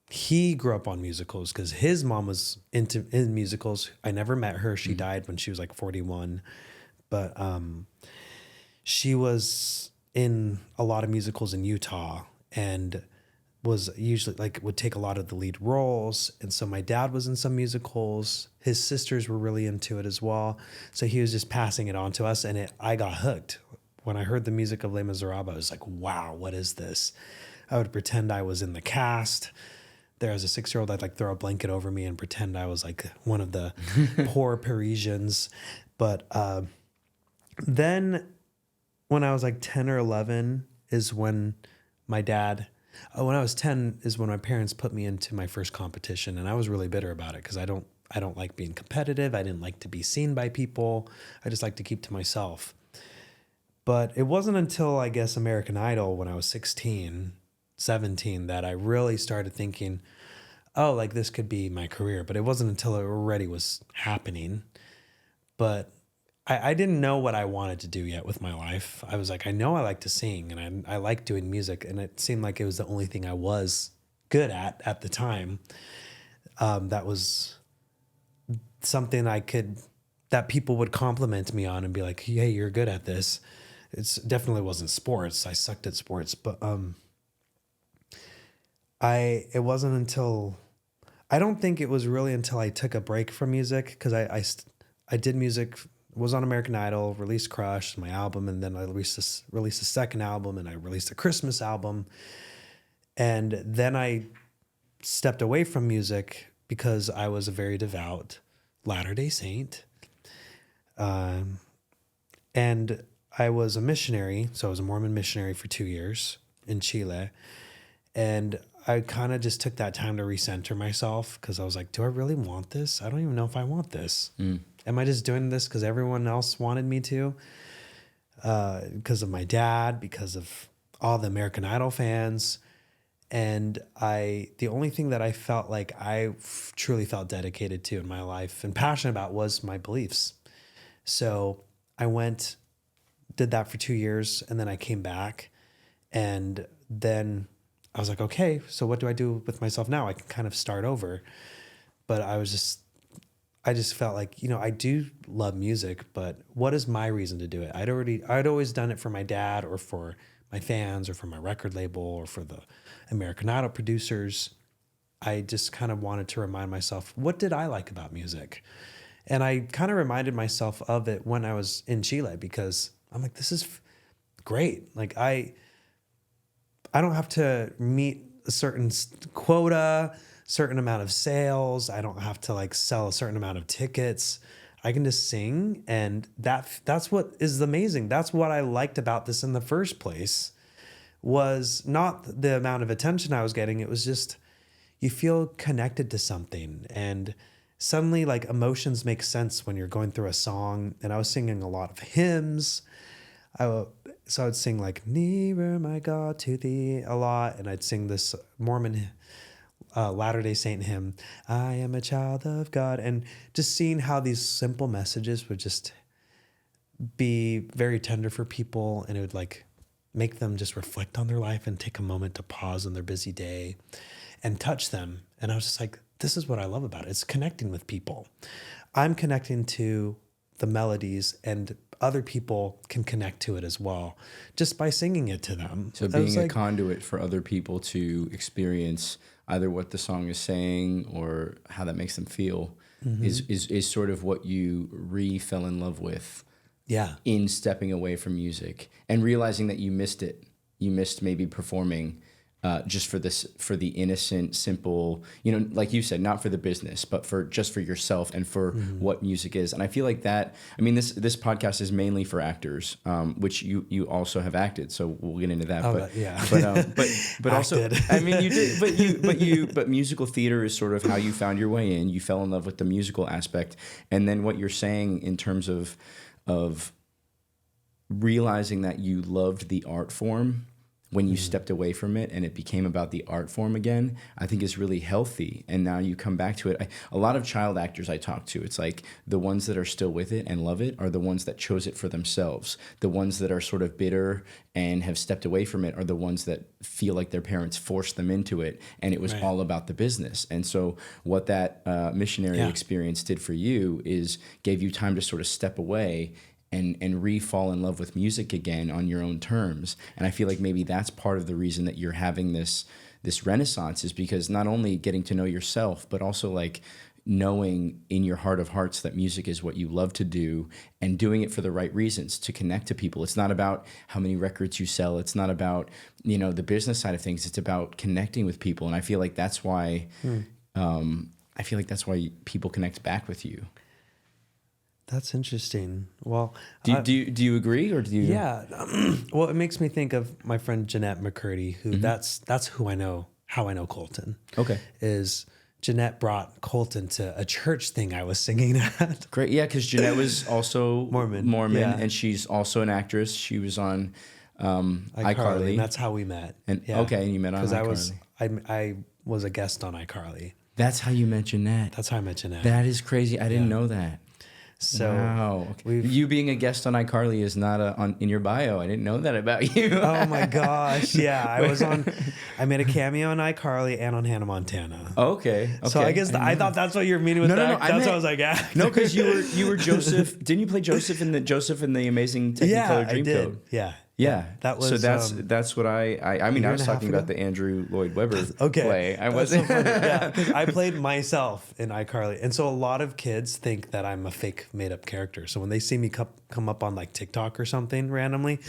he grew up on musicals because his mom was in musicals. I never met her. She died when she was like 41, but she was in a lot of musicals in Utah and was usually like would take a lot of the lead roles. And so my dad was in some musicals. His sisters were really into it as well. So he was just passing it on to us, and I got hooked. When I heard the music of Les Miserables, I was like, wow, what is this? I would pretend I was in the cast. There as a 6-year-old, I'd like throw a blanket over me and pretend I was like one of the poor Parisians. But then when I was like 10 or 11 is when my dad, when I was 10 is when my parents put me into my first competition. And I was really bitter about it because I don't like being competitive. I didn't like to be seen by people. I just like to keep to myself. But it wasn't until, I guess, American Idol when I was 16, 17 that I really started thinking, oh, like this could be my career. But it wasn't until it already was happening. But I didn't know what I wanted to do yet with my life. I was like, I know I like to sing and I like doing music. And it seemed like it was the only thing I was good at the time. That was something that people would compliment me on and be like, hey, you're good at this. It definitely wasn't sports. I sucked at sports, but it wasn't until, I don't think it was really until I took a break from music, because I did music, was on American Idol, released Crush, my album, and then I released a second album, and I released a Christmas album. And then I stepped away from music because I was a very devout Latter-day Saint. And I was a missionary, so I was a Mormon missionary for 2 years in Chile. And I kind of just took that time to recenter myself because I was like, do I really want this? I don't even know if I want this. Am I just doing this because everyone else wanted me to? Because of my dad, because of all the American Idol fans. And the only thing that I felt like I truly felt dedicated to in my life and passionate about was my beliefs. So I did that for 2 years, and then I came back, and then I was like, okay, so what do I do with myself now? I can kind of start over. But I just felt like, I do love music, but what is my reason to do it? I'd always done it for my dad or for my fans or for my record label or for the American Idol producers. I just kind of wanted to remind myself, what did I like about music? And I kind of reminded myself of it when I was in Chile, because I'm like, this is great. Like I don't have to meet a certain quota, certain amount of sales. I don't have to like sell a certain amount of tickets. I can just sing, and that's what is amazing. That's what I liked about this in the first place, was not the amount of attention I was getting. It was just, you feel connected to something, and suddenly like emotions make sense when you're going through a song. And I was singing a lot of hymns. So I'd sing like "Nearer, my God, to Thee" a lot, and I'd sing this Mormon Latter-day Saint hymn, "I am a child of God," and just seeing how these simple messages would just be very tender for people, and it would like make them just reflect on their life and take a moment to pause on their busy day and touch them. And I was just like, this is what I love about it. It's connecting with people. I'm connecting to the melodies, and other people can connect to it as well just by singing it to them. So being a conduit for other people to experience either what the song is saying or how that makes them feel is sort of what you fell in love with. Yeah. In stepping away from music and realizing that you missed it. You missed maybe performing just for the innocent, simple, like you said, not for the business, but for yourself and for what music is. And I feel like that, this podcast is mainly for actors, which you also have acted. So we'll get into that. But also, you did, but musical theater is sort of how you found your way in. You fell in love with the musical aspect. And then what you're saying in terms of realizing that you loved the art form when you stepped away from it and it became about the art form again, I think is really healthy. And now you come back to it. A lot of child actors I talk to, it's like the ones that are still with it and love it are the ones that chose it for themselves. The ones that are sort of bitter and have stepped away from it are the ones that feel like their parents forced them into it and it was all about the business. And so what that missionary experience did for you is gave you time to sort of step away and re-fall in love with music again on your own terms. And I feel like maybe that's part of the reason that you're having this renaissance, is because not only getting to know yourself, but also like knowing in your heart of hearts that music is what you love to do and doing it for the right reasons, to connect to people. It's not about how many records you sell. It's not about, the business side of things. It's about connecting with people. And I feel like that's why, people connect back with you. That's interesting. Well, do you agree, or do you? Yeah. Well, it makes me think of my friend Jeanette McCurdy, who that's who I know, how I know Colton. Okay. Is Jeanette brought Colton to a church thing I was singing at. Great. Yeah, because Jeanette was also Mormon, yeah. and she's also an actress. She was on iCarly. And that's how we met. And okay, and you met on iCarly. Because I was a guest on iCarly. That's how you met Jeanette. That's how I met Jeanette. That is crazy. I didn't know that. So wow. You being a guest on iCarly is not in your bio. I didn't know that about you. Oh my gosh. Yeah. I made a cameo on iCarly and on Hannah Montana. Okay. So I guess I thought that's what you were meaning with that. No, that's what I was like, yeah. No, because you were Joseph. Didn't you play Joseph in the Amazing Technicolor Dreamcoat? Yeah. Yeah, that was. So that's what I mean. I was talking about the Andrew Lloyd Webber play. I wasn't. So yeah, because I played myself in iCarly, and so a lot of kids think that I'm a fake, made-up character. So when they see me come up on like TikTok or something randomly,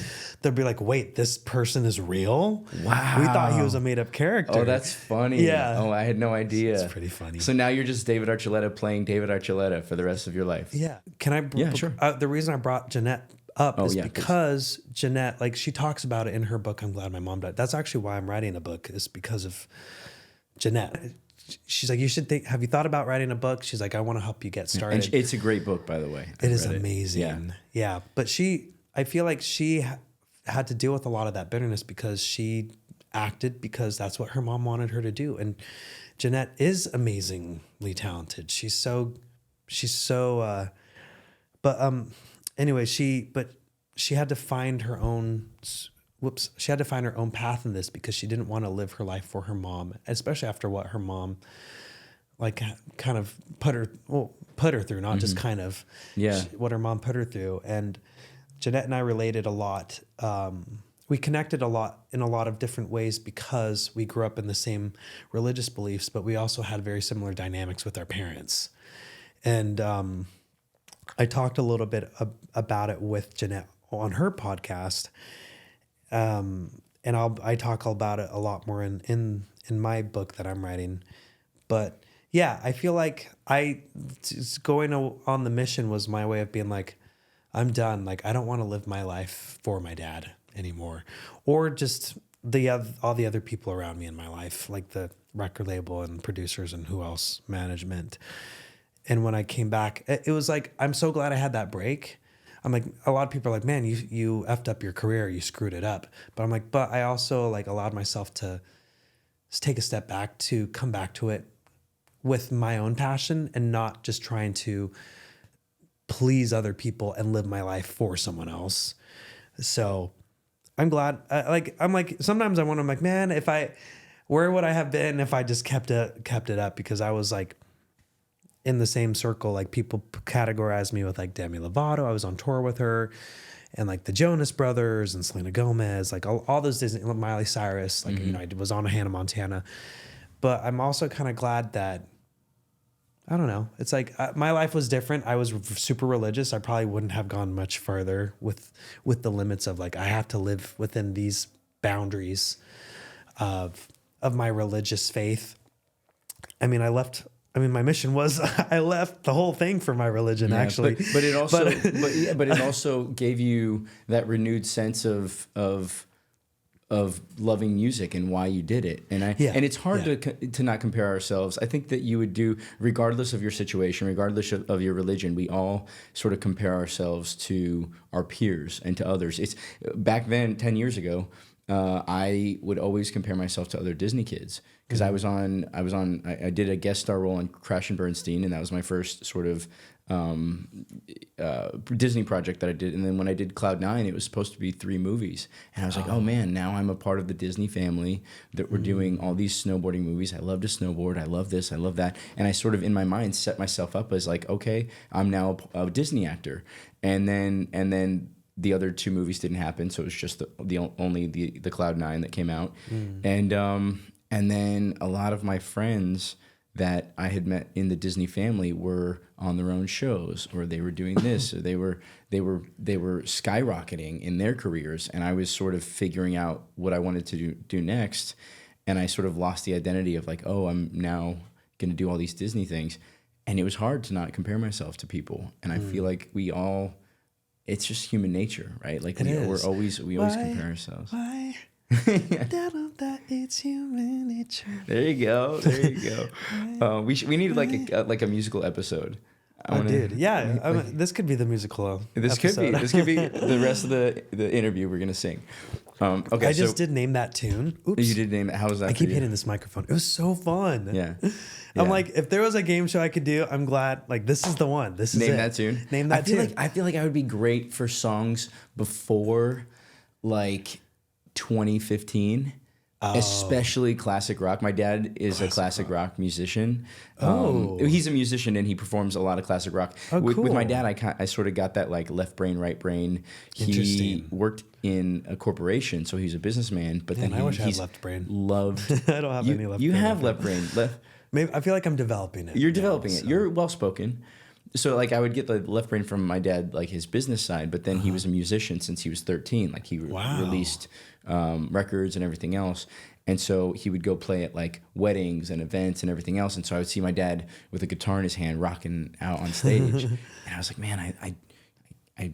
they'll be like, "Wait, this person is real? Wow, we thought he was a made-up character." Oh, that's funny. Yeah. Oh, I had no idea. It's pretty funny. So now you're just David Archuleta playing David Archuleta for the rest of your life. Yeah. Can I? Yeah, sure. The reason I brought Jeanette up is because Jeanette, like, she talks about it in her book, I'm Glad My Mom Died. That's actually why I'm writing a book, is because of Jeanette. She's like, have you thought about writing a book? She's like, I want to help you get started. And it's a great book, by the way. It is amazing. Yeah. But I feel like she had to deal with a lot of that bitterness because she acted because that's what her mom wanted her to do. And Jeanette is amazingly talented. Anyway, she had to find her own. She had to find her own path in this because she didn't want to live her life for her mom, especially after what her mom, like, kind of put her through, not just kind of. Yeah. What her mom put her through, and Jeanette and I related a lot. We connected a lot in a lot of different ways because we grew up in the same religious beliefs, but we also had very similar dynamics with our parents, and. I talked a little bit about it with Jeanette on her podcast, and I talk about it a lot more in my book that I'm writing. But yeah, I feel like going on the mission was my way of being like, I'm done. Like, I don't want to live my life for my dad anymore, or just all the other people around me in my life, like the record label and producers and who else, management. And when I came back, it was like, I'm so glad I had that break. I'm like, a lot of people are like, man, you effed up your career, you screwed it up. But I'm like, but I also like allowed myself to take a step back, to come back to it with my own passion and not just trying to please other people and live my life for someone else. So I'm glad. I'm like, sometimes I wonder, I'm like, man, where would I have been if I just kept it up? Because I was like, in the same circle, like, people categorized me with like Demi Lovato. I was on tour with her, and like the Jonas Brothers and Selena Gomez, like all those Disney, Miley Cyrus, like, I was on a Hannah Montana. But I'm also kind of glad that, I don't know, it's like my life was different. I was super religious. I probably wouldn't have gone much further with the limits of like, I have to live within these boundaries of my religious faith. My mission was I left the whole thing for my religion, actually. But it also but it also gave you that renewed sense of loving music and why you did it. And it's hard to not compare ourselves. I think that you would do, regardless of your situation, regardless of your religion, we all sort of compare ourselves to our peers and to others. It's back then, 10 years ago, I would always compare myself to other Disney kids because I did a guest star role in Crash and Bernstein, and that was my first sort of Disney project that I did. And then when I did Cloud9, it was supposed to be 3 movies, and I was like, oh man, now I'm a part of the Disney family that we're doing all these snowboarding movies. I love to snowboard. I love this. I love that. And I sort of in my mind set myself up as like, okay, I'm now a Disney actor, and then the other 2 movies didn't happen, so it was just only the Cloud9 that came out, and then a lot of my friends that I had met in the Disney family were on their own shows, or they were doing this, or they were skyrocketing in their careers, and I was sort of figuring out what I wanted to do next, and I sort of lost the identity of like, oh, I'm now going to do all these Disney things, and it was hard to not compare myself to people, and I feel like we all. It's just human nature, right? Like we always compare ourselves. Why? That it's human nature. There you go. We need like a musical episode. Dude, yeah. This could be the musical. This could be the rest of the interview we're gonna sing. Okay, I just did name that tune. Oops. You did name it. How was that? I keep hitting this microphone. It was so fun. Yeah. I'm like, if there was a game show I could do, I'm glad. Like, this is the one. This is Name it. that tune. Name that tune. I feel like I would be great for songs before, like, 2015. Especially classic rock. My dad is a classic rock musician. He's a musician and he performs a lot of classic rock. With my dad, I sort of got that like left brain, right brain. He worked in a corporation, so he's a businessman. But then I wish I had he's left brain. Loved. I don't have any left brain. You have left brain. Maybe I feel like I'm developing it. You're developing it. You're well spoken. So like I would get the left brain from my dad, like his business side, but then he was a musician since he was 13. Like he released records and everything else. And so he would go play at like weddings and events and everything else. And so I would see my dad with a guitar in his hand rocking out on stage. And I was like, man, I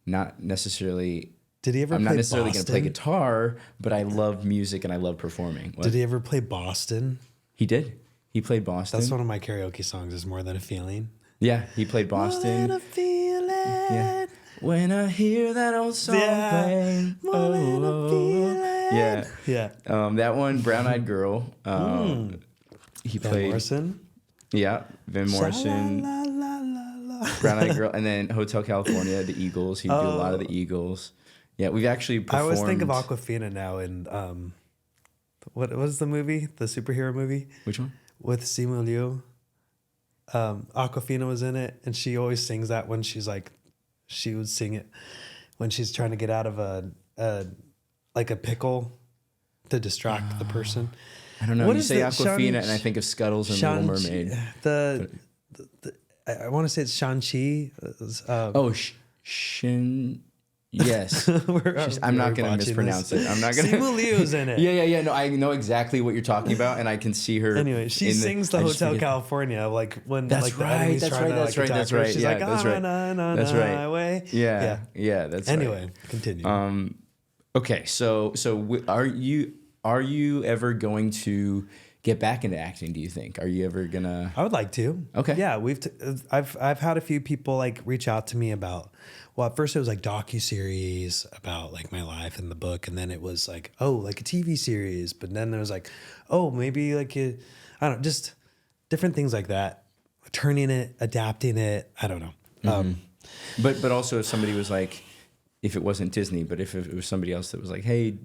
not necessarily. Did he ever? I'm play not necessarily going to play Boston? guitar, but I love music and I love performing. What? Did he ever play Boston? He did. He played Boston. That's one of my karaoke songs. Is More Than a Feeling. Yeah, he played Boston. More than a feeling. Yeah. When I hear that old song playing. More than a feeling. Yeah. Yeah. That one, Brown Eyed Girl. He Van played. Morrison. Yeah, Van Morrison. La. Brown Eyed Girl, and then Hotel California, the Eagles. He'd do a lot of the Eagles. Yeah, we've actually performed. I always think of Aquafina now in what was the movie? The superhero movie Which one? with Simu Liu. Aquafina was in it, and she always sings that when she's like, she would sing it when she's trying to get out of a pickle to distract the person. I don't know. What You is say the Aquafina, and I think of Scuttles and Little Mermaid. I want to say it's Shang-Chi. Shin. Yes. I'm not going to mispronounce it. I'm not going to. Simu Liu's in it. Yeah. No, I know exactly what you're talking about, and I can see her. Anyway, she sings the Hotel California, like when That's like the right. enemy's That's trying right. to, That's like, right. attack That's her. right. She's Yeah, like, that's right. That's right. Yeah. Yeah. That's anyway, right. continue. Okay. So are you ever going to get back into acting? Do you think? Are you ever gonna? I would like to. Okay. Yeah, I've had a few people like reach out to me about. Well, at first it was like docuseries about like my life and the book, and then it was like, oh, like a TV series. But then there was like, oh, maybe like I don't know, just different things like that. Turning it, adapting it. I don't know. But also if somebody was like, if it wasn't Disney, but if it was somebody else that was like, hey,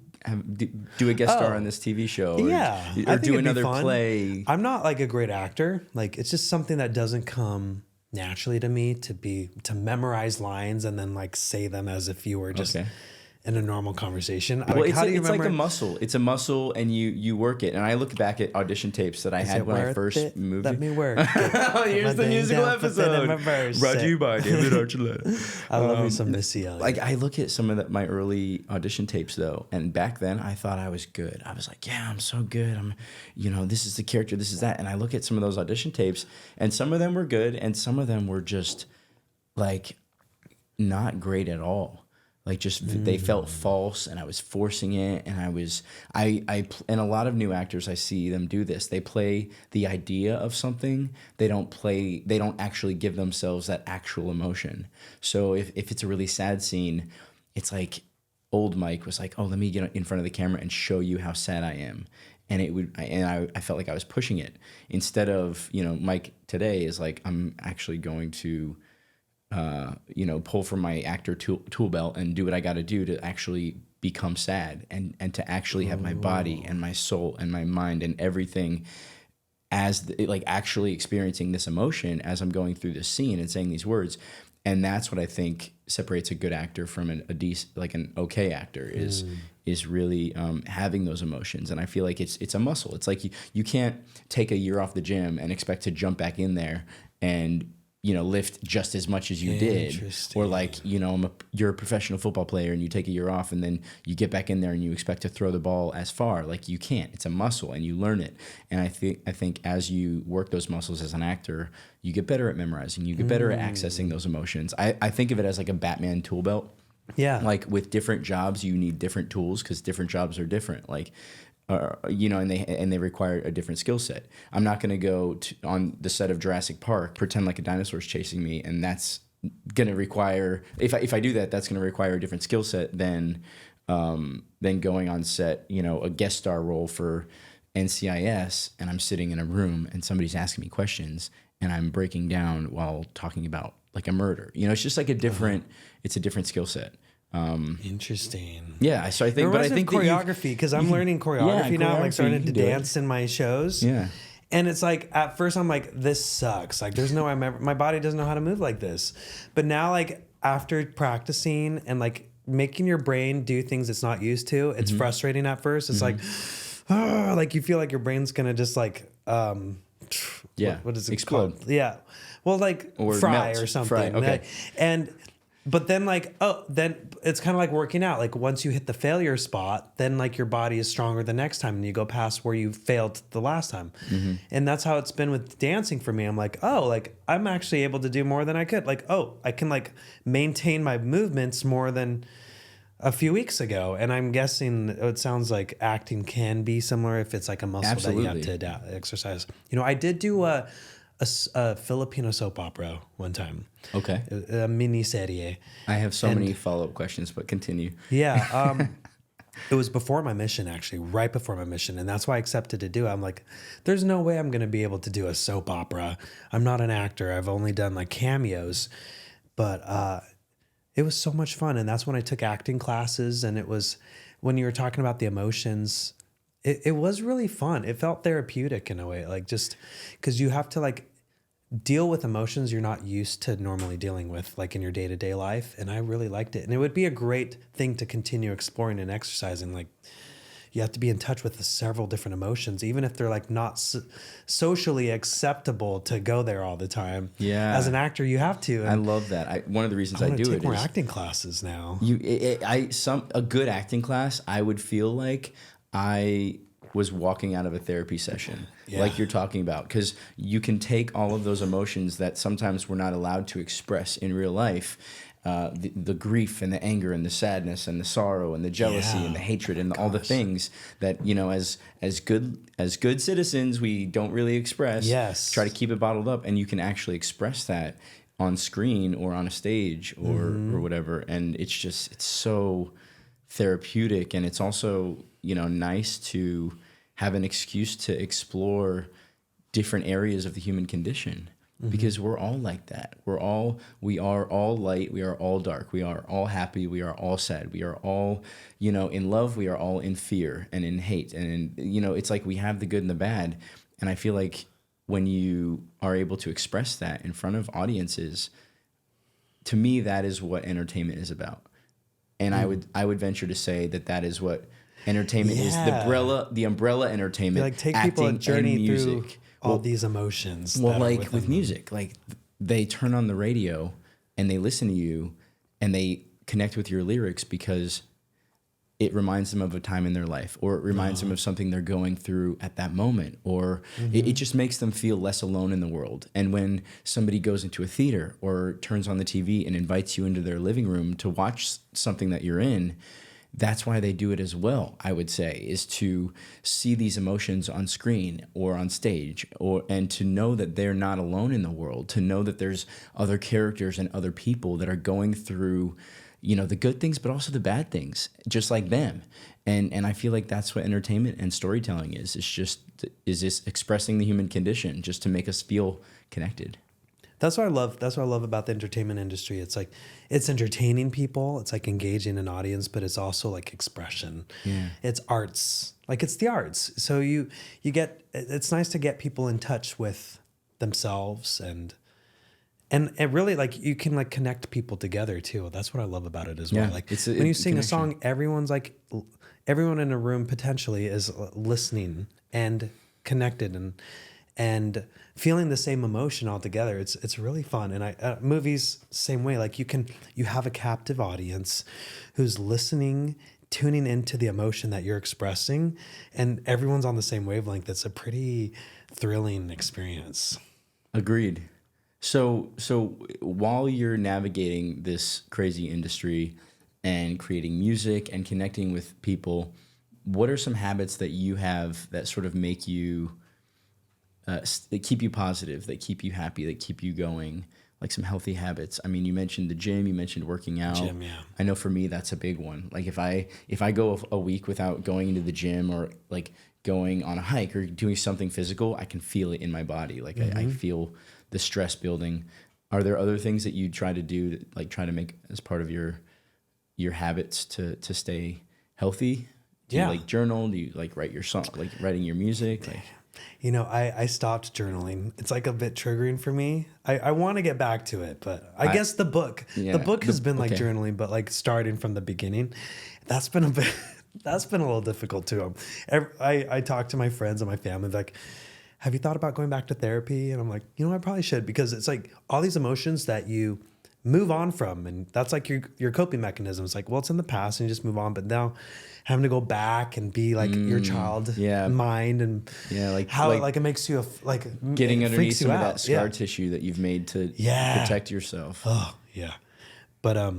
do a guest star on this TV show, or, yeah, I or think do it'd be another fun. play. I'm not like a great actor. Like it's just something that doesn't come naturally to me to memorize lines and then like say them as if you were just in a normal conversation. Well, Like, it's, how do you it's like a remember? muscle. It's a muscle, and you work it. And I look back at audition tapes that I had when I first moved. Let me work. Here's the musical episode. Brought to you by David Archuleta. I love me some Missy Elliott. Like I look at some of my early audition tapes though, and back then I thought I was good. I was like, yeah, I'm so good. This is the character, this is that. And I look at some of those audition tapes, and some of them were good, and some of them were just like not great at all. Like just they felt false, and I was forcing it, and and a lot of new actors, I see them do this. They play the idea of something. They don't actually give themselves that actual emotion. So if it's a really sad scene, it's like old Mike was like, oh, let me get in front of the camera and show you how sad I am. And I felt like I was pushing it, instead of, Mike today is like, I'm actually going to, pull from my actor tool belt and do what I got to do to actually become sad, and to actually have my body and my soul and my mind and everything as actually experiencing this emotion as I'm going through this scene and saying these words. And that's what I think separates a good actor from an okay actor is really having those emotions. And I feel like it's a muscle. It's like you can't take a year off the gym and expect to jump back in there and lift just as much as you did, or you're a professional football player and you take a year off and then you get back in there and you expect to throw the ball as far. Like, you can't. It's a muscle and you learn it. And I think as you work those muscles as an actor, you get better at memorizing. You get better at accessing those emotions. I think of it as like a Batman tool belt. Yeah. Like, with different jobs, you need different tools because different jobs are different. Like, and they require a different skill set. I'm not going to go on the set of Jurassic Park, pretend like a dinosaur is chasing me, and that's going to require, if I do that, that's going to require a different skill set than going on set, a guest star role for NCIS, and I'm sitting in a room and somebody's asking me questions and I'm breaking down while talking about like a murder. It's just like it's a different skill set. Interesting. Yeah, so I think, but I think choreography, because I'm learning choreography now. I'm like starting to dance in my shows. Yeah, and it's like at first I'm like, this sucks. Like, there's no way my body doesn't know how to move like this. But now, like, after practicing and like making your brain do things it's not used to, it's frustrating at first. It's like, like you feel like your brain's gonna just like, what is it explode? Called? Yeah, well, like, or fry melt. Or something. Fry, okay. But then then it's kind of like working out. Like, once you hit the failure spot, then like your body is stronger the next time and you go past where you failed the last time. And that's how it's been with dancing for me. I'm like, I'm actually able to do more than I could. Like, I can like maintain my movements more than a few weeks ago. And I'm guessing it sounds like acting can be similar if it's like a muscle Absolutely. that you have to exercise. I did do a Filipino soap opera one time. Okay. A mini serie. I have so many follow-up questions, but continue. Yeah. It was before my mission, actually, right before my mission. And that's why I accepted to do it. I'm like, there's no way I'm going to be able to do a soap opera. I'm not an actor. I've only done like cameos. But it was so much fun. And that's when I took acting classes. And it was when you were talking about the emotions, it was really fun. It felt therapeutic in a way, like, just because you have to like deal with emotions you're not used to normally dealing with, like in your day-to-day life. And I really liked it. And it would be a great thing to continue exploring and exercising. Like, you have to be in touch with the several different emotions, even if they're like not socially acceptable to go there all the time. Yeah. As an actor, you have to. And I love that. One of the reasons I do take it more is acting classes now. A good acting class, I would feel like I was walking out of a therapy session, like you're talking about, because you can take all of those emotions that sometimes we're not allowed to express in real life, the grief and the anger and the sadness and the sorrow and the jealousy and the hatred and all the things that, as good citizens, we don't really express. Yes. Try to keep it bottled up, and you can actually express that on screen or on a stage or whatever. And it's so therapeutic, and it's also nice to have an excuse to explore different areas of the human condition, because we're all like that. We are all light, we are all dark, we are all happy, we are all sad, we are all in love, we are all in fear and in hate, and it's like we have the good and the bad. And I feel like when you are able to express that in front of audiences, to me, that is what entertainment is about. And I would venture to say that is what entertainment is. The umbrella entertainment. Like, take people on a journey through all well, these emotions. Well, like with music, like they turn on the radio and they listen to you and they connect with your lyrics because it reminds them of a time in their life, or it reminds them of something they're going through at that moment, or it just makes them feel less alone in the world. And when somebody goes into a theater or turns on the TV and invites you into their living room to watch something that you're in, that's why they do it as well, I would say, is to see these emotions on screen or on stage, and to know that they're not alone in the world, to know that there's other characters and other people that are going through the good things, but also the bad things, just like them. And I feel like that's what entertainment and storytelling is. Is this expressing the human condition just to make us feel connected. That's what I love. That's what I love about the entertainment industry. It's like, it's entertaining people. It's like engaging an audience, but it's also like expression. Yeah. It's arts. Like, it's the arts. So it's nice to get people in touch with themselves and it really, like, you can like connect people together too. That's what I love about it as well. Yeah, Like, it's when you sing connection. a song, everyone in a room potentially is listening and connected and feeling the same emotion all together. It's really fun. And movies, same way. Like, you have a captive audience who's listening, tuning into the emotion that you're expressing, and everyone's on the same wavelength. That's a pretty thrilling experience. Agreed. So while you're navigating this crazy industry and creating music and connecting with people, what are some habits that you have that sort of make you, that keep you positive, that keep you happy, that keep you going? Like some healthy habits. I mean, you mentioned the gym, you mentioned working out. Gym, yeah. I know for me, that's a big one. Like if I go a week without going into the gym or like going on a hike or doing something physical, I can feel it in my body. Like I feel the stress building. Are there other things that you try to do, like try to make as part of your habits to stay healthy? Do you like journal? Do you like write your song, like writing your music? Like, I stopped journaling. It's like a bit triggering for me. I want to get back to it, but I guess the book has been like journaling, but like starting from the beginning, that's been a little difficult too. I talk to my friends and my family like, have you thought about going back to therapy? And I'm like, I probably should, because it's like all these emotions that you move on from, and that's like your coping mechanism. It's like, well, it's in the past and you just move on, but now having to go back and be like your child mind and how it makes you like getting underneath some of that scar Yeah. tissue that you've made to protect yourself. Oh yeah. But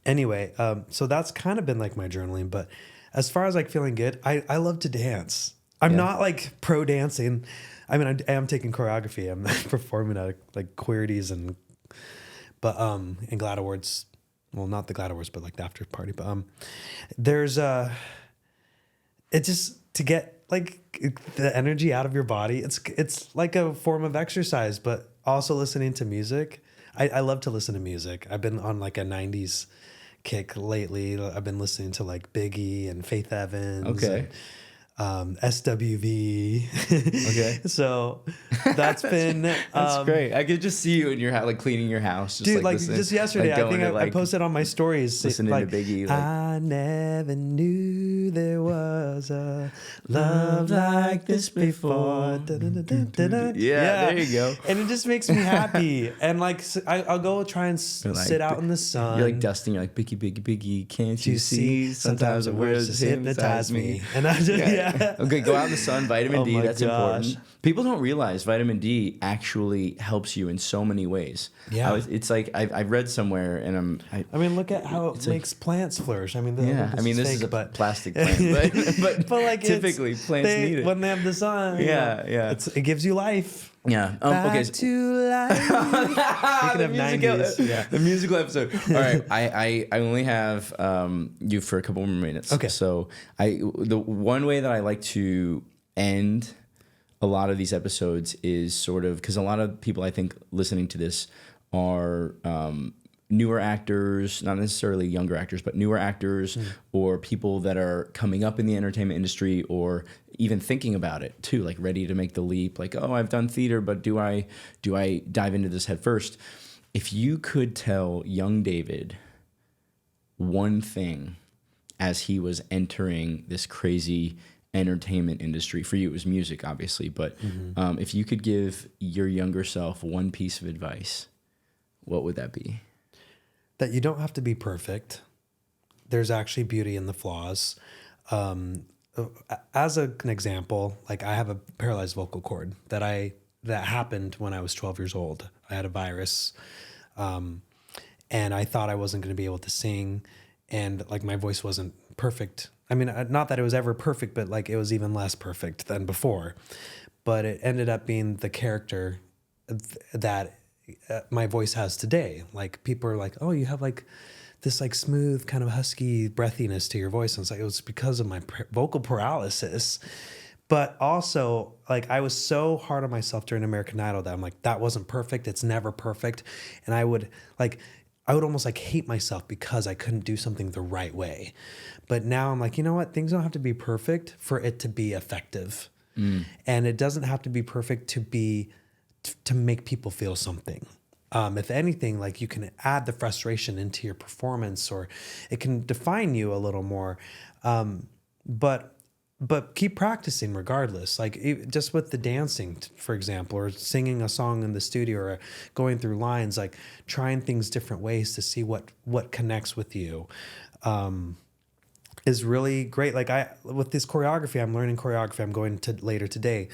anyway, so that's kind of been like my journaling. But as far as like feeling good, I love to dance. I'm not like pro dancing. I mean, I am taking choreography. I'm performing at like Queerties and GLAD Awards. Well, not the GLAD Awards, but like the after party. But there's it's just to get like the energy out of your body. It's like a form of exercise, but also listening to music. I love to listen to music. I've been on like a 90s kick lately. I've been listening to like Biggie and Faith Evans. Okay. And, SWV. Okay. So that's been That's great. I could just see you in your house, like cleaning your house. Just dude, like listening, just yesterday, like I going think to, I posted on my stories listening like, to Biggie. Like, I never knew there was a love like this before. Yeah, there you go. And it just makes me happy. And like I'll go try and sit out in the sun. You're like dusting. You're like, Biggie, Biggie, Biggie. Can't you see? Sometimes the words just hypnotize me. And I just Okay, go out in the sun. Vitamin D. my That's gosh. important. People don't realize vitamin D actually helps you in so many ways. Yeah. It's like I've read somewhere, and I mean, look at how it makes plants flourish. I mean, this is a plastic plant, but like typically plants need it. when they have the sun. Yeah. It gives you life. Yeah. Back Okay. to life. Speaking of 90s, the musical episode. All right, I only have you for a couple more minutes. Okay. So the one way that I like to end a lot of these episodes is sort of, because a lot of people I think listening to this are newer actors, not necessarily younger actors, but newer actors or people that are coming up in the entertainment industry or even thinking about it too, like ready to make the leap, like, oh, I've done theater, but do I dive into this head first? If you could tell young David one thing as he was entering this crazy entertainment industry, for you it was music, obviously, but if you could give your younger self one piece of advice, what would that be? That you don't have to be perfect. There's actually beauty in the flaws. As an example, like I have a paralyzed vocal cord that happened when I was 12 years old. I had a virus, and I thought I wasn't going to be able to sing, and like my voice wasn't perfect. I mean, not that it was ever perfect, but like it was even less perfect than before. But it ended up being the character that my voice has today. Like people are like, oh, you have like this like smooth kind of husky breathiness to your voice. And it's like, it was because of my vocal paralysis. But also, like, I was so hard on myself during American Idol that I'm like, that wasn't perfect. It's never perfect. And I would almost like hate myself because I couldn't do something the right way. But now I'm like, you know what? Things don't have to be perfect for it to be effective. And it doesn't have to be perfect to make people feel something. If anything, like, you can add the frustration into your performance, or it can define you a little more. But keep practicing regardless. Like, just with the dancing, for example, or singing a song in the studio, or going through lines, like trying things different ways to see what connects with you, is really great. Like, with this choreography, I'm learning choreography. I'm going to later today.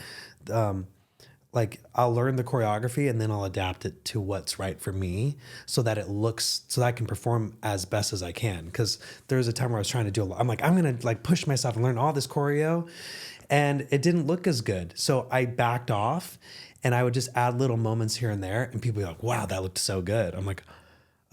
Like, I'll learn the choreography and then I'll adapt it to what's right for me, so that I can perform as best as I can. Because there was a time where I was trying to do a lot. I'm like, I'm going to like push myself and learn all this choreo, and it didn't look as good. So I backed off, and I would just add little moments here and there, and people would be like, wow, that looked so good. I'm like,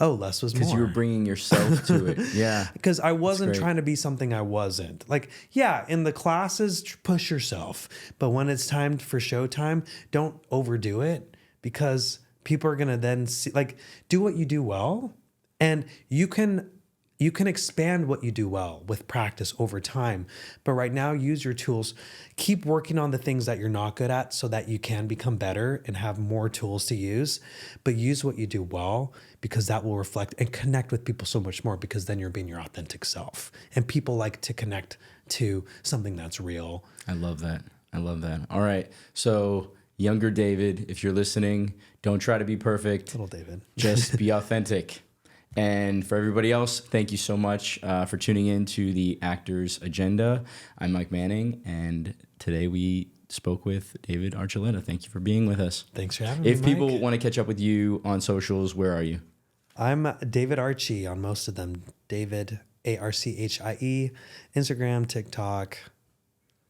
oh, less was more. Because you were bringing yourself to it. Yeah. Because I wasn't trying to be something I wasn't. Like, yeah, in the classes, push yourself. But when it's time for showtime, don't overdo it, because people are going to then see, like, do what you do well. And you can expand what you do well with practice over time. But right now, use your tools. Keep working on the things that you're not good at, so that you can become better and have more tools to use. But use what you do well, because that will reflect and connect with people so much more, because then you're being your authentic self. And people like to connect to something that's real. I love that. All right. So, younger David, if you're listening, don't try to be perfect. Little David. Just be authentic. And for everybody else, thank you so much for tuning in to the Actors Agenda. I'm Mike Manning, and today we spoke with David Archuleta. Thank you for being with us. Thanks for having me, If Mike. people want to catch up with you on socials, where are you? I'm David Archie on most of them. David, Archie, Instagram, TikTok,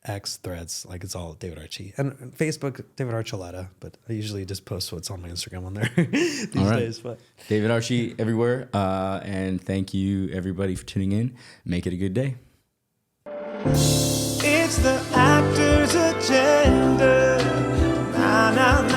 X, Threads, like, it's all David Archie. And Facebook, David Archuleta, but I usually just post what's on my Instagram on there these days. But David Archie everywhere. And thank you, everybody, for tuning in. Make it a good day. It's the Actors Agenda. Na, na, na.